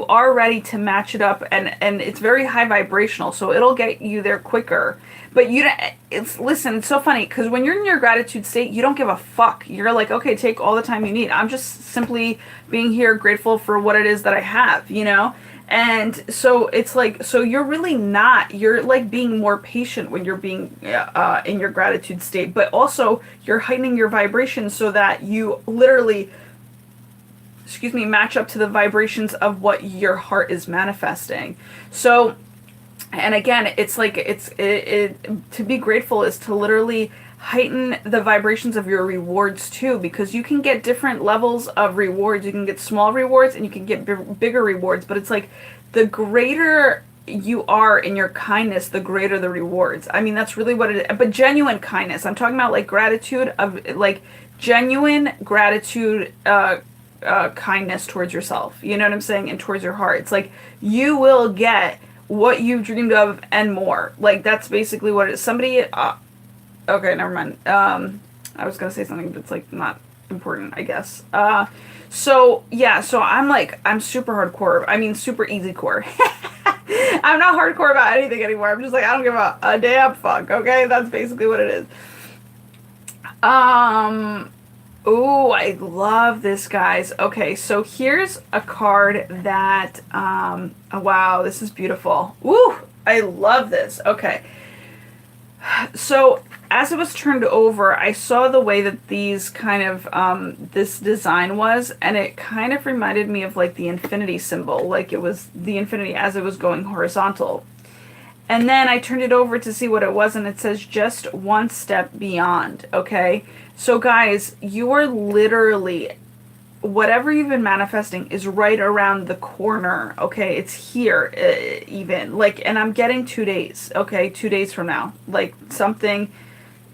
are ready to match it up, and it's very high vibrational, so it'll get you there quicker. But listen, it's so funny, because when you're in your gratitude state, you don't give a fuck. You're like, okay, take all the time you need. I'm just simply being here, grateful for what it is that I have, you know? And so it's like, so you're like being more patient when you're being in your gratitude state, but also you're heightening your vibration so that you literally, match up to the vibrations of what your heart is manifesting. So, and again, it's like, to be grateful is to literally heighten the vibrations of your rewards too, because you can get different levels of rewards. You can get small rewards and you can get bigger rewards, but it's like the greater you are in your kindness, the greater the rewards. I mean, that's really what it is. But genuine kindness, I'm talking about like gratitude, of like genuine gratitude, kindness towards yourself, you know what I'm saying, and towards your heart. It's like you will get what you dreamed of and more. Like, that's basically what it is. Somebody okay, never mind. I was gonna say something that's like not important, I guess. So I'm super hardcore. I mean, super easy core. I'm not hardcore about anything anymore. I'm just like, I don't give a damn fuck. Okay, that's basically what it is. Ooh, I love this, guys. Okay, so here's a card that, oh, wow, this is beautiful. Woo, I love this. Okay. So as it was turned over, I saw the way that these kind of, this design was, and it kind of reminded me of like the infinity symbol, like it was the infinity as it was going horizontal. And then I turned it over to see what it was, and it says just one step beyond, okay? So guys, you are literally, whatever you've been manifesting is right around the corner, okay? It's here, even. Like, and I'm getting 2 days, okay? 2 days from now. Like, something,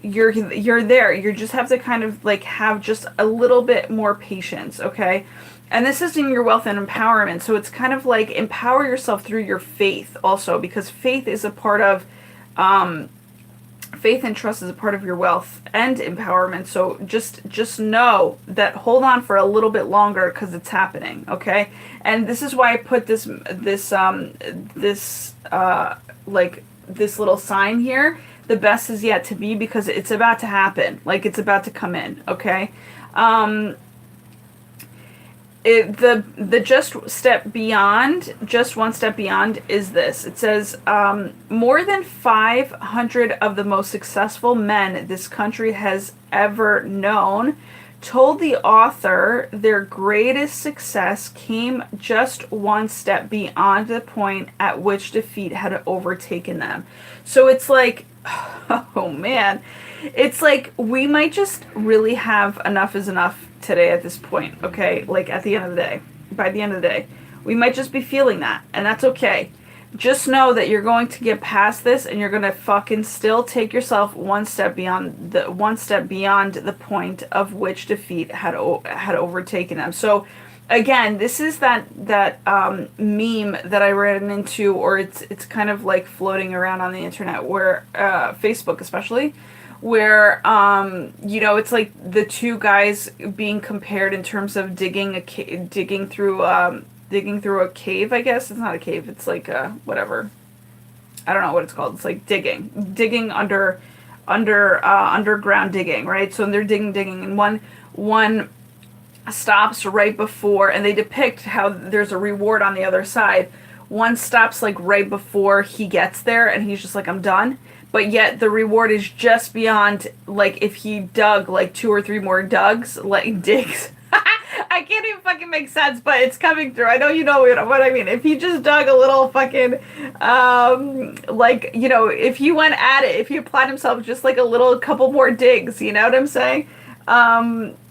you're there. You just have to kind of, like, have just a little bit more patience, okay? And this is in your wealth and empowerment. So it's kind of like empower yourself through your faith also, because faith is a part of, faith and trust is a part of your wealth and empowerment. So just know that, hold on for a little bit longer, because it's happening, okay? And this is why I put this little sign here. The best is yet to be, because it's about to happen. Like, it's about to come in, okay? The just one step beyond is this. It says, more than 500 of the most successful men this country has ever known told the author their greatest success came just one step beyond the point at which defeat had overtaken them. So it's like, oh man, it's like we might just really have enough is enough today at this point, okay? Like, at the end of the day, by the end of the day, we might just be feeling that, and that's okay. Just know that you're going to get past this, and you're going to fucking still take yourself one step beyond the point of which defeat had overtaken them. So again, this is that meme that I ran into, or it's kind of like floating around on the internet, where Facebook especially, where it's like the two guys being compared in terms of digging through a cave. I guess it's not a cave, it's like whatever, I don't know what it's called. It's like digging underground digging, right? So they're digging, and one stops right before, and they depict how there's a reward on the other side. One stops like right before he gets there, and he's just like, I'm done. But yet the reward is just beyond, like, if he dug like 2 or 3 more digs. I can't even fucking make sense, but it's coming through. I know you know what I mean. If he just dug a little fucking, if he went at it, if he applied himself just like a couple more digs, you know what I'm saying?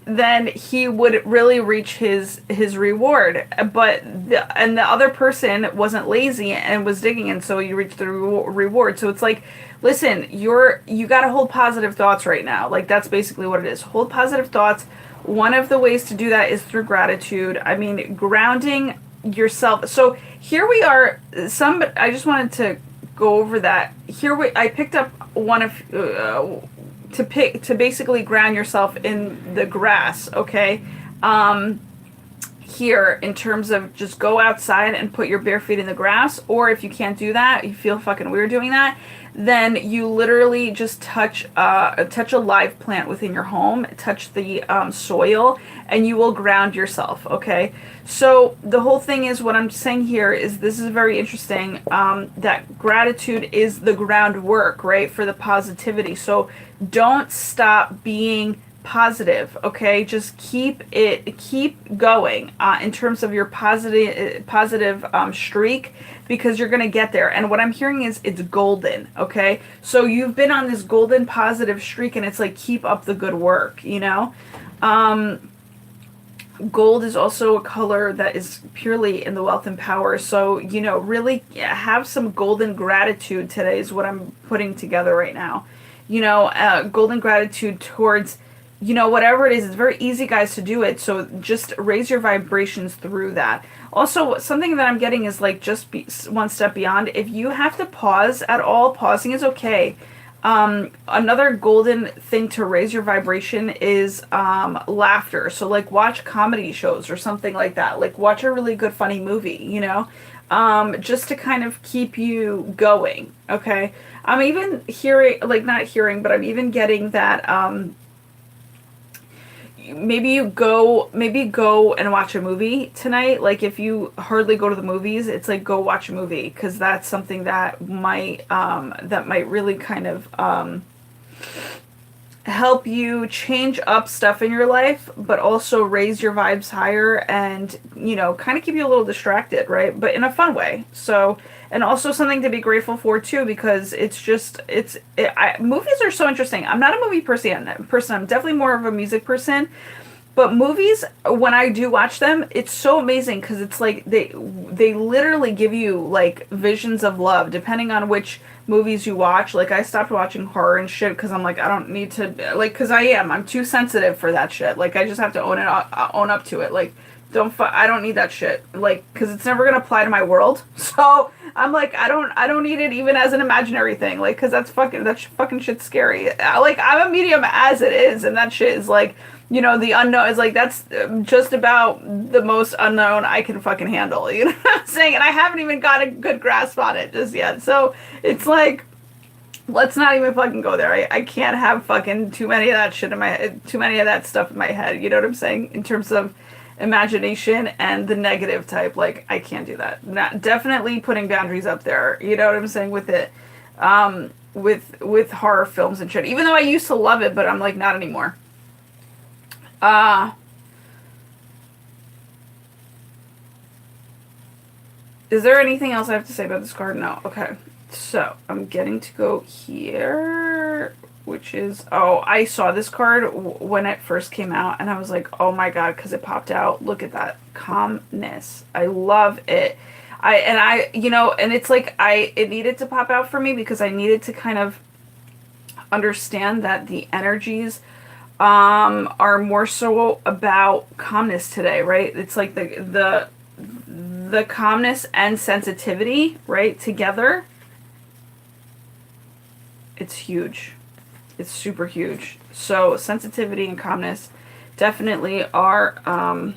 then he would really reach his reward. But the other person wasn't lazy and was digging, and so you reach the reward. So it's like, listen, you got to hold positive thoughts right now. Like, that's basically what it is. Hold positive thoughts. One of the ways to do that is through gratitude. I mean, grounding yourself. So here we are. I just wanted to go over that. I picked up one of to basically ground yourself in the grass, okay? Here, in terms of just go outside and put your bare feet in the grass, or if you can't do that, you feel fucking weird doing that, then you literally just touch a live plant within your home, touch the soil, and you will ground yourself, okay? So the whole thing is, what I'm saying here is, this is very interesting, that gratitude is the groundwork, right, for the positivity. So don't stop being positive, okay? Just keep going in terms of your positive streak, because you're gonna get there. And what I'm hearing is it's golden, okay? So you've been on this golden positive streak, and it's like, keep up the good work, you know? Gold is also a color that is purely in the wealth and power. So, you know, really have some golden gratitude today is what I'm putting together right now. You know, golden gratitude towards, you know, whatever it is. It's very easy, guys, to do it. So just raise your vibrations through that. Also, something that I'm getting is like, just be one step beyond. If you have to pause at all, pausing is okay. Another golden thing to raise your vibration is laughter. So like, watch comedy shows or something like that. Like, watch a really good funny movie, you know, just to kind of keep you going. Okay. I'm even hearing, like, not hearing, but I'm even getting that maybe go and watch a movie tonight. Like, if you hardly go to the movies, it's like, go watch a movie, because that's something that might really kind of help you change up stuff in your life, but also raise your vibes higher, and, you know, kind of keep you a little distracted, right, but in a fun way. So, and also something to be grateful for too, because movies are so interesting. I'm not a movie person. I'm definitely more of a music person. But movies, when I do watch them, it's so amazing, because it's like they literally give you like visions of love, depending on which movies you watch. Like, I stopped watching horror and shit, because I'm like, I don't need to, like, because I'm too sensitive for that shit. Like, I just have to own up to it. Like, I don't need that shit. Like, because it's never gonna apply to my world. So I'm like, I don't need it even as an imaginary thing. Like, because that fucking shit's scary. Like, I'm a medium as it is, and that shit is like, you know, the unknown is like, that's just about the most unknown I can fucking handle. You know what I'm saying? And I haven't even got a good grasp on it just yet. So it's like, let's not even fucking go there. I can't have fucking too many of that shit in my head, too many of that stuff in my head. You know what I'm saying? In terms of imagination and the negative type, like, I can't do that. Definitely putting boundaries up there. You know what I'm saying with it, with horror films and shit. Even though I used to love it, but I'm like, not anymore. Is there anything else I have to say about this card? No. Okay. So I'm getting to go here, which is, I saw this card when it first came out, and I was like, oh my god, because it popped out. Look at that. Calmness. I love it. You know, and it's like, it needed to pop out for me, because I needed to kind of understand that the energies are more so about calmness today, right? It's like the calmness and sensitivity, right, together. It's huge. It's super huge. So sensitivity and calmness definitely are, I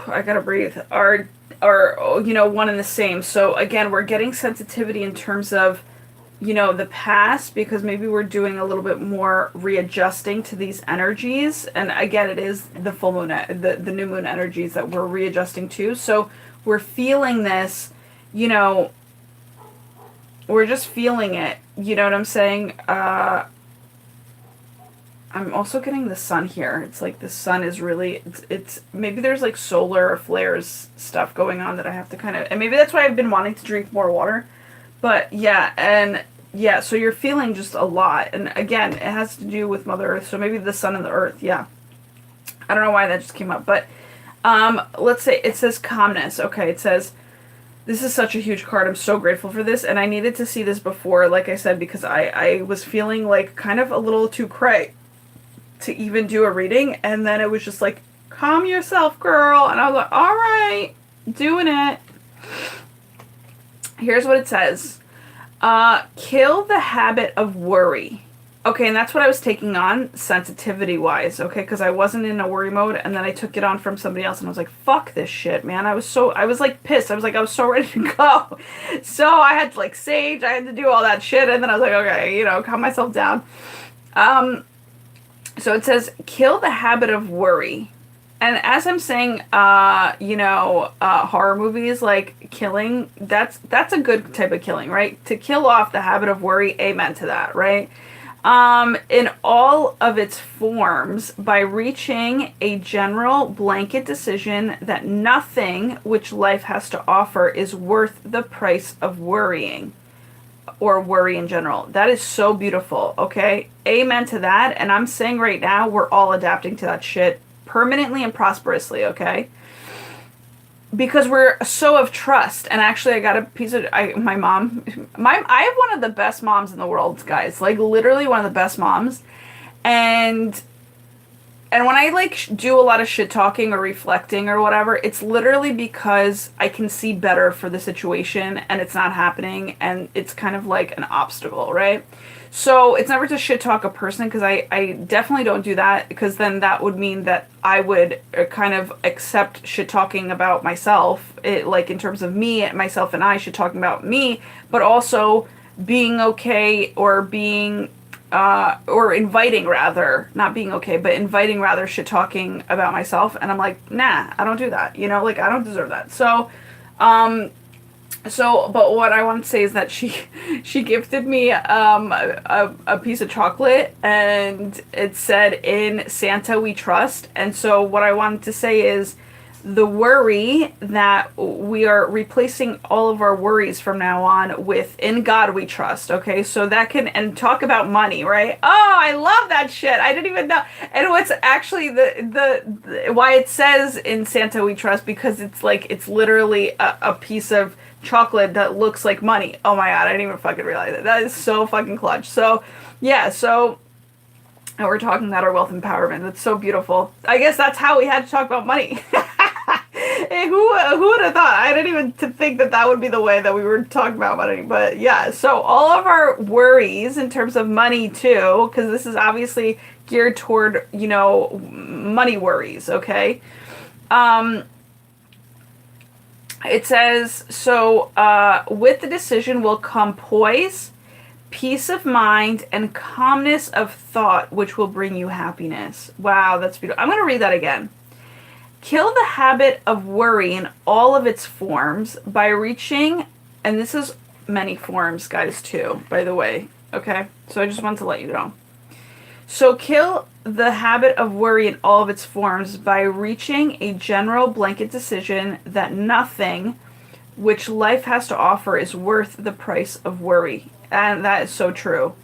gotta breathe, are, you know, one and the same. So again, we're getting sensitivity in terms of, you know, the past, because maybe we're doing a little bit more readjusting to these energies. And again, it is the full moon, the new moon energies that we're readjusting to. So we're feeling this, you know, we're just feeling it. You know what I'm saying? I'm also getting the sun here. It's like the sun is really, it's maybe there's like solar flares stuff going on that I have to kind of, and maybe that's why I've been wanting to drink more water. But yeah, and Yeah, so you're feeling just a lot. And again, it has to do with Mother Earth. So maybe the sun and the earth. Yeah. I don't know why that just came up. But let's say it says calmness. Okay, it says, this is such a huge card. I'm so grateful for this. And I needed to see this before, like I said, because I was feeling like kind of a little too cray to even do a reading. And then it was just like, calm yourself, girl. And I was like, all right, doing it. Here's what it says. Kill the habit of worry. Okay, and that's what I was taking on sensitivity-wise, okay? Because I wasn't in a worry mode, and then I took it on from somebody else, and I was like, fuck this shit, man. I was like, pissed. I was so ready to go. So I had to, like, sage. I had to do all that shit, and then I was like, okay, calm myself down. So it says, kill the habit of worry. And as I'm saying, horror movies, like killing, that's a good type of killing, right? To kill off the habit of worry, amen to that, right? In all of its forms, by reaching a general blanket decision that nothing which life has to offer is worth the price of worrying, or worry in general. That is so beautiful, okay? Amen to that. And I'm saying right now, we're all adapting to that shit permanently and prosperously, okay? Because we're so of trust. And actually, I got a piece of I have one of the best moms in the world, guys. Like, literally one of the best moms. And when I like do a lot of shit talking or reflecting or whatever, it's literally because I can see better for the situation and it's not happening, and it's kind of like an obstacle, right? So it's never to shit talk a person, because I definitely don't do that, because then that would mean that I would kind of accept shit talking about myself, like in terms of me, myself and I shit talking about me, but also being okay, or being or inviting rather, not being okay, but inviting rather shit talking about myself. And I'm like, nah, I don't do that. Like, I don't deserve that. So, but what I want to say is that she gifted me a piece of chocolate, and it said, "In Santa we trust." And so what I wanted to say is, the worry that we are replacing all of our worries from now on with "In God we trust." Okay, so that can, and talk about money, right? Oh, I love that shit. I didn't even know. And what's actually the why it says "In Santa we trust," because it's like, it's literally a piece of chocolate that looks like money. Oh my god, I didn't even fucking realize it. That is so fucking clutch. So yeah, and we're talking about our wealth empowerment. That's so beautiful. I guess that's how we had to talk about money. Who would have thought? I didn't even think that would be the way that we were talking about money. But yeah, so all of our worries in terms of money too, because this is obviously geared toward, money worries, okay? It says, with the decision will come poise, peace of mind, and calmness of thought, which will bring you happiness. Wow, that's beautiful. I'm going to read that again. Kill the habit of worry in all of its forms by reaching, and this is many forms, guys, too, by the way, okay? So I just wanted to let you know. So kill the habit of worry in all of its forms by reaching a general blanket decision that nothing which life has to offer is worth the price of worry. And that is so true.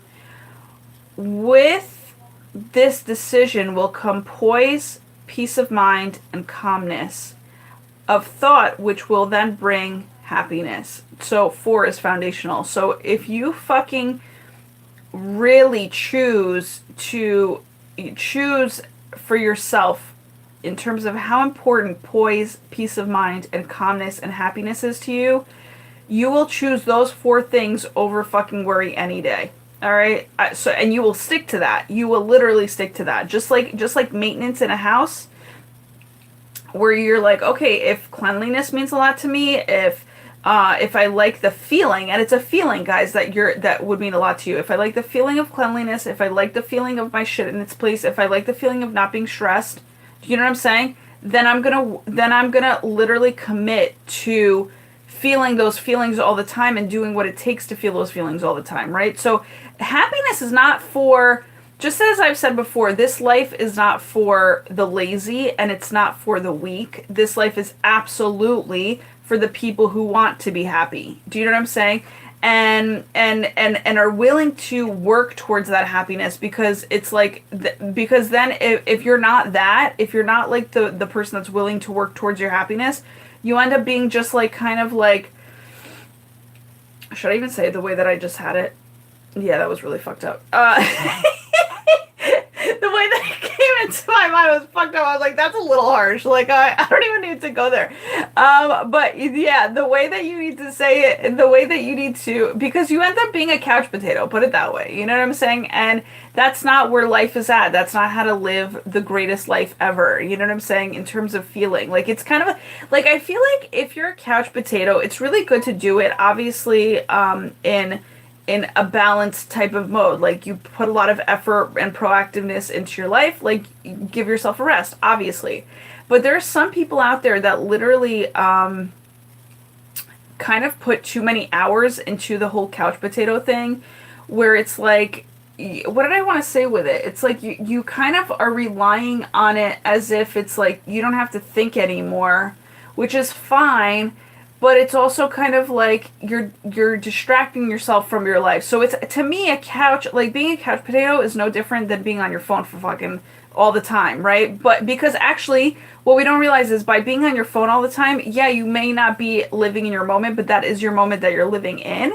With this decision will come poise, peace of mind, and calmness of thought, which will then bring happiness. So 4 is foundational. So if you fucking really choose for yourself in terms of how important poise, peace of mind, and calmness and happiness is to you, you will choose those 4 things over fucking worry any day. All right. And you will stick to that. You will literally stick to that. Just like maintenance in a house, where you're like, okay, if cleanliness means a lot to me, if I like the feeling, and it's a feeling, guys, that would mean a lot to you. If I like the feeling of cleanliness, if I like the feeling of my shit in its place, if I like the feeling of not being stressed, do you know what I'm saying? Then I'm gonna literally commit to feeling those feelings all the time and doing what it takes to feel those feelings all the time, right? So happiness is not for, just as I've said before, this life is not for the lazy and it's not for the weak. This life is absolutely for the people who want to be happy. Do you know what I'm saying? and are willing to work towards that happiness, because it's like because then if you're not that, if you're not like the person that's willing to work towards your happiness, you end up being just like kind of like, should I even say it the way that I just had it? Yeah, that was really fucked up. The way that it came into my mind was fucked up. I was like, that's a little harsh. Like, I don't even need to go there. But yeah, the way that you need to say it, and the way that you need to, because you end up being a couch potato, put it that way. You know what I'm saying? And that's not where life is at. That's not how to live the greatest life ever. You know what I'm saying? In terms of feeling. Like, it's kind of like, I feel like if you're a couch potato, it's really good to do it, obviously, in a balanced type of mode. Like, you put a lot of effort and proactiveness into your life, like, give yourself a rest, obviously. But there's some people out there that literally kind of put too many hours into the whole couch potato thing, where it's like, what did I want to say with it? It's like you kind of are relying on it as if it's like you don't have to think anymore, which is fine. But it's also kind of like you're distracting yourself from your life. So it's, to me, a couch, like being a couch potato is no different than being on your phone for fucking all the time, right? But because actually what we don't realize is by being on your phone all the time, yeah, you may not be living in your moment, but that is your moment that you're living in,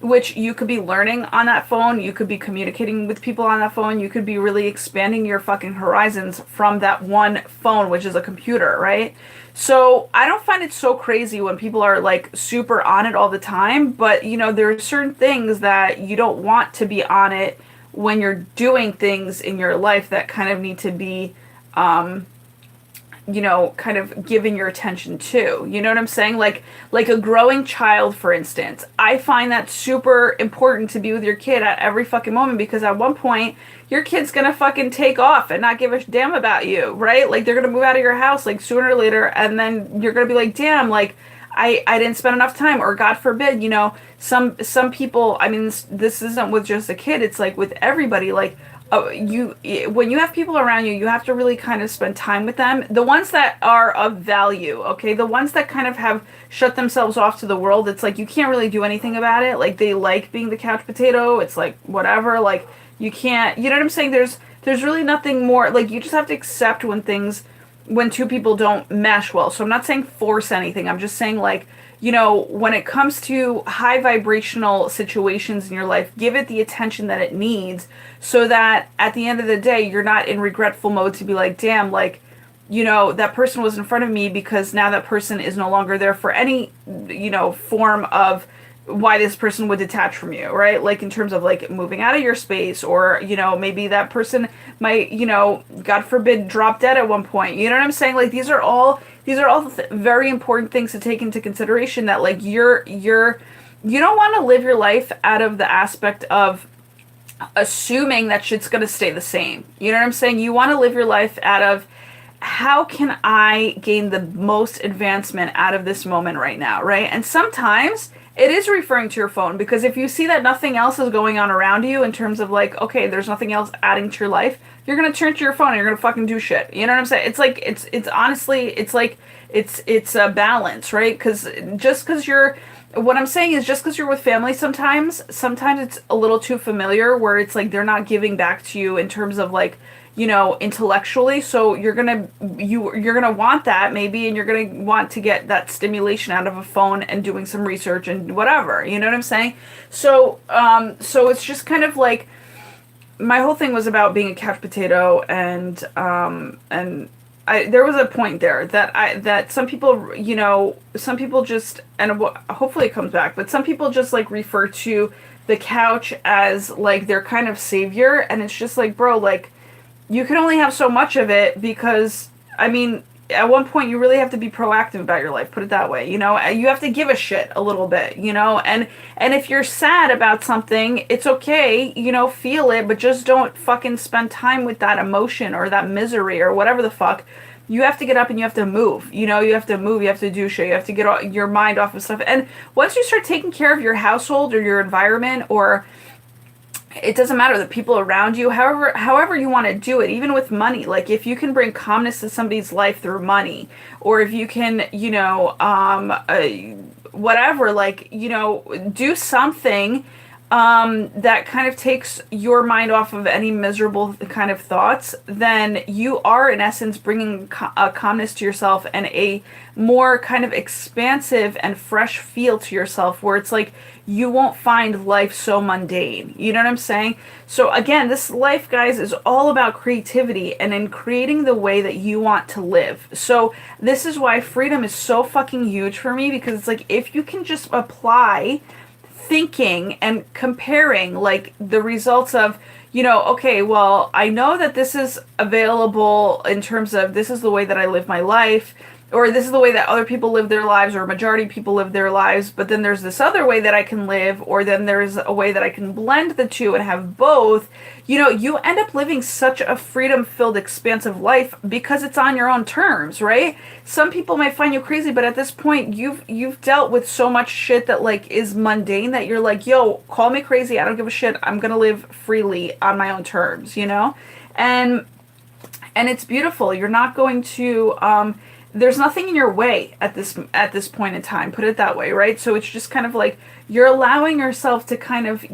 which you could be learning on that phone, you could be communicating with people on that phone, you could be really expanding your fucking horizons from that one phone, which is a computer, right? So I don't find it so crazy when people are like super on it all the time, but you know, there are certain things that you don't want to be on it when you're doing things in your life that kind of need to be, you know, kind of giving your attention to. You know what I'm saying? Like a growing child, for instance. I find that super important to be with your kid at every fucking moment, because at one point your kid's gonna fucking take off and not give a damn about you, right? Like, they're gonna move out of your house like sooner or later, and then you're gonna be like, damn, like I didn't spend enough time, or God forbid, you know, some people, I mean, this isn't with just a kid, it's like with everybody, like, when you have people around you, you have to really kind of spend time with them. The ones that are of value, okay? The ones that kind of have shut themselves off to the world, it's like you can't really do anything about it. Like, they like being the couch potato. It's like, whatever, like, you can't, you know what I'm saying? There's really nothing more, like, you just have to accept when two people don't mesh well. So I'm not saying force anything. I'm just saying, like, you know, when it comes to high vibrational situations in your life, give it the attention that it needs, so that at the end of the day, you're not in regretful mode to be like, damn, like, you know, that person was in front of me, because now that person is no longer there for any, you know, form of why this person would detach from you, right? Like, in terms of like moving out of your space, or, you know, maybe that person might, you know, God forbid, drop dead at one point. You know what I'm saying? Like, these are all very important things to take into consideration, that like you don't want to live your life out of the aspect of assuming that shit's going to stay the same. You know what I'm saying? You want to live your life out of, how can I gain the most advancement out of this moment right now, right? And sometimes it is referring to your phone, because if you see that nothing else is going on around you in terms of like, okay, there's nothing else adding to your life, you're going to turn to your phone and you're going to fucking do shit. You know what I'm saying? It's like, it's honestly, it's like, it's a balance, right? Because what I'm saying is, just because you're with family, sometimes it's a little too familiar, where it's like they're not giving back to you in terms of like, you know, intellectually. So you're gonna want that maybe, and you're gonna want to get that stimulation out of a phone and doing some research and whatever. You know what I'm saying? So it's just kind of like, my whole thing was about being a couch potato, and there was a point there that some people, you know, some people just, and hopefully it comes back, but some people just like refer to the couch as like their kind of savior, and it's just like, bro, like, you can only have so much of it, because, I mean, at one point you really have to be proactive about your life, put it that way, you know? You have to give a shit a little bit, you know? And if you're sad about something, it's okay, you know, feel it, but just don't fucking spend time with that emotion or that misery or whatever the fuck. You have to get up and you have to move, you know? You have to move, you have to do shit, you have to get your mind off of stuff. And once you start taking care of your household or your environment, or it doesn't matter, the people around you, however you want to do it, even with money. Like if you can bring calmness to somebody's life through money, or if you can, whatever, like, do something that kind of takes your mind off of any miserable kind of thoughts, then you are in essence bringing a calmness to yourself and a more kind of expansive and fresh feel to yourself, where it's like you won't find life so mundane. You know what I'm saying? So again, this life, guys, is all about creativity and in creating the way that you want to live. So this is why freedom is so fucking huge for me, because it's like if you can just apply thinking and comparing like the results of, okay, well, I know that this is available in terms of this is the way that I live my life, or this is the way that other people live their lives, or majority of people live their lives, but then there's this other way that I can live, or then there's a way that I can blend the two and have both. You end up living such a freedom-filled, expansive life because it's on your own terms, right? Some people might find you crazy, but at this point, you've dealt with so much shit that like is mundane that you're like, yo, call me crazy, I don't give a shit. I'm gonna live freely on my own terms, and it's beautiful. You're not going to there's nothing in your way at this point in time, put it that way, right? So it's just kind of like you're allowing yourself to kind of,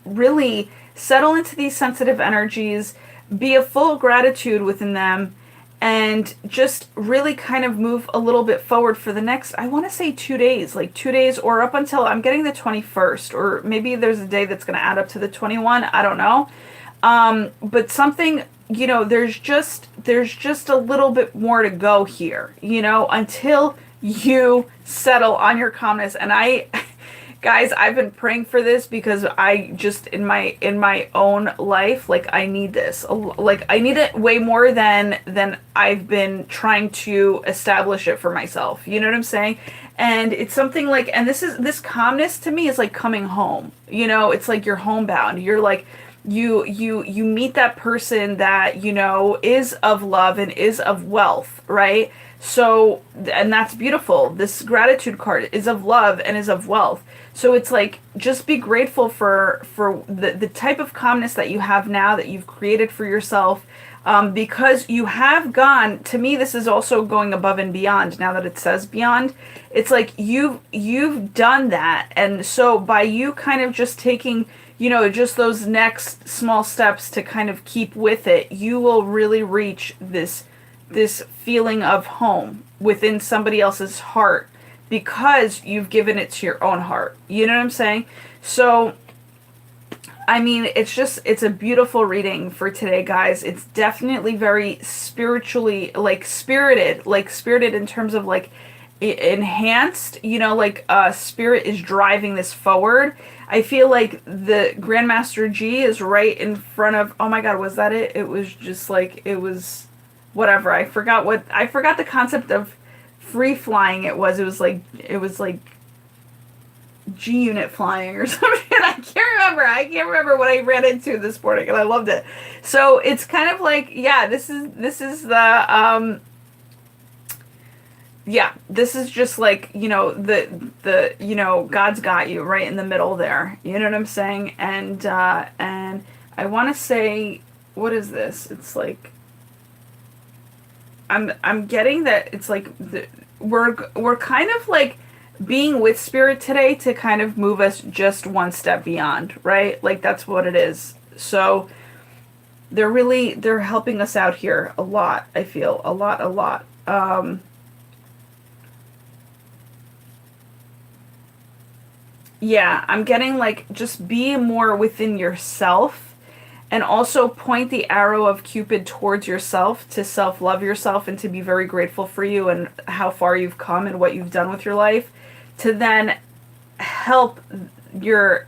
really settle into these sensitive energies, be a full gratitude within them, and just really kind of move a little bit forward for the next, I want to say 2 days, like 2 days, or up until I'm getting the 21st, or maybe there's a day that's going to add up to the 21, I don't know. But something, there's just a little bit more to go here, until you settle on your calmness. And guys, I've been praying for this because I just, in my own life, like I need this, like I need it way more than I've been trying to establish it for myself. You know what I'm saying? And it's something like, and this calmness to me is like coming home, it's like you're homebound. You're like, you meet that person that is of love and is of wealth, right? So, and that's beautiful. This gratitude card is of love and is of wealth. So it's like, just be grateful for the type of calmness that you have now, that you've created for yourself, because you have gone, to me this is also going above and beyond. Now that it says beyond, it's like you've done that. And so by you kind of just taking just those next small steps to kind of keep with it, you will really reach this feeling of home within somebody else's heart, because you've given it to your own heart. You know what I'm saying? So, I mean, it's a beautiful reading for today, guys. It's definitely very spiritually, spirited in terms of like enhanced, spirit is driving this forward. I feel like the Grandmaster G is right in front of, oh my God, was that it? It was just like, it was whatever. I forgot the concept of free flying it was like G unit flying or something. I can't remember what I ran into this morning, and I loved it. So it's kind of like, yeah, this is the this is just like, the God's got you right in the middle there. You know what I'm saying? And I want to say, what is this? It's like, I'm getting that it's like we're kind of like being with spirit today to kind of move us just one step beyond, right? Like that's what it is. So they're helping us out here a lot. I feel a lot. Yeah, I'm getting like just be more within yourself, and also point the arrow of Cupid towards yourself, to self-love yourself and to be very grateful for you and how far you've come and what you've done with your life, to then help your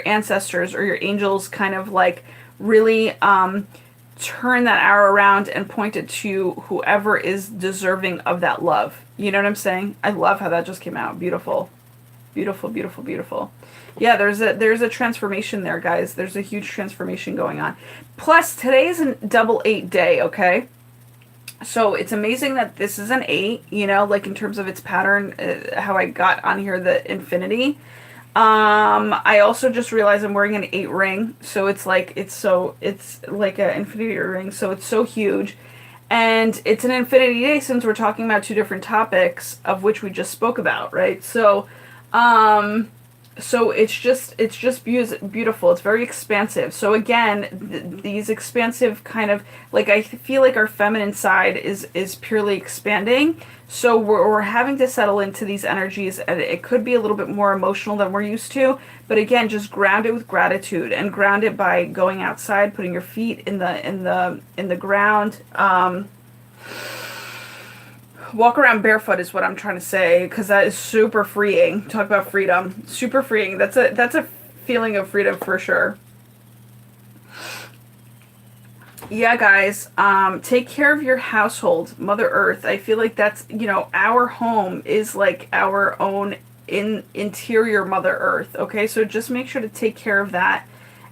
ancestors or your angels kind of like really turn that arrow around and point it to whoever is deserving of that love. You know what I'm saying? I love how that just came out. Beautiful. Beautiful, beautiful, beautiful. Yeah, there's a transformation there, guys. There's a huge transformation going on. Plus, today is a double 8 day, okay? So it's amazing that this is an 8, like in terms of its pattern, how I got on here, the infinity. I also just realized I'm wearing an 8 ring, so it's like it's like an infinity ring, so it's so huge. And it's an infinity day since we're talking about two different topics of which we just spoke about, right? Um so it's just beautiful. It's very expansive. So again, these expansive kind of, like, I feel like our feminine side is purely expanding. So we're having to settle into these energies, and it could be a little bit more emotional than we're used to. But again, just ground it with gratitude, and ground it by going outside, putting your feet in the ground. Walk around barefoot is what I'm trying to say, because that is super freeing. Talk about freedom. Super freeing. That's a feeling of freedom for sure. Yeah, guys, take care of your household, Mother Earth. I feel like that's, our home is like our own interior Mother Earth, okay? So just make sure to take care of that.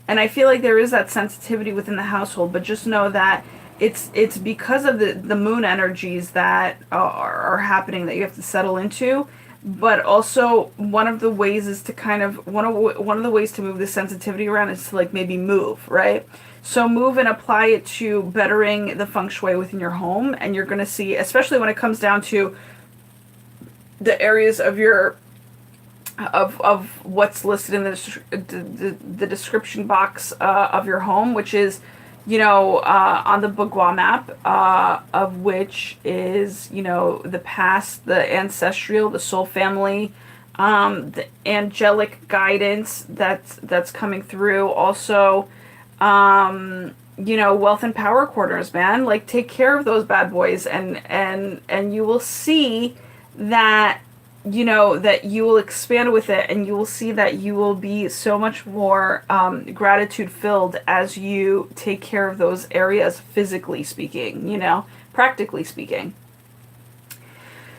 And I feel like there is that sensitivity within the household, but just know that it's because of the moon energies that are happening that you have to settle into. But also, one of the ways is to kind of one of the ways to move the sensitivity around is to, like, maybe move, right? So move and apply it to bettering the feng shui within your home, and you're going to see, especially when it comes down to the areas of your of what's listed in the description box of your home, which is, on the Bagua map, of which is, the past, the ancestral, the soul family, the angelic guidance that's coming through. Also, wealth and power quarters, man. Like, take care of those bad boys, and you will see that, that you will expand with it, and you will see that you will be so much more gratitude filled as you take care of those areas, physically speaking, practically speaking.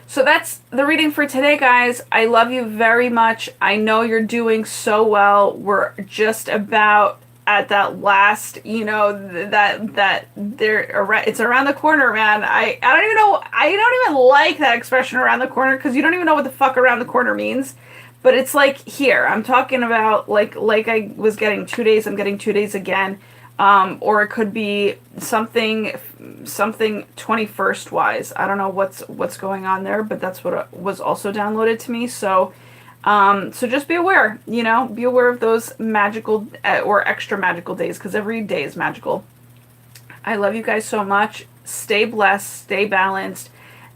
So that's the reading for today, guys. I love you very much. I know you're doing so well. We're just about at that last, that there, it's around the corner, man. I don't even know. I don't even like that expression, around the corner, because you don't even know what the fuck around the corner means. But it's like, here, I'm talking about, like I was getting 2 days, I'm getting 2 days again. Or it could be something 21st wise. I don't know what's going on there, but that's what was also downloaded to me. So just be aware, be aware of those magical or extra magical days, because every day is magical. I love you guys so much. Stay blessed, stay balanced,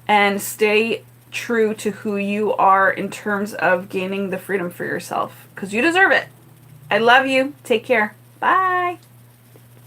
and stay true to who you are in terms of gaining the freedom for yourself, because you deserve it. I love you. Take care. Bye.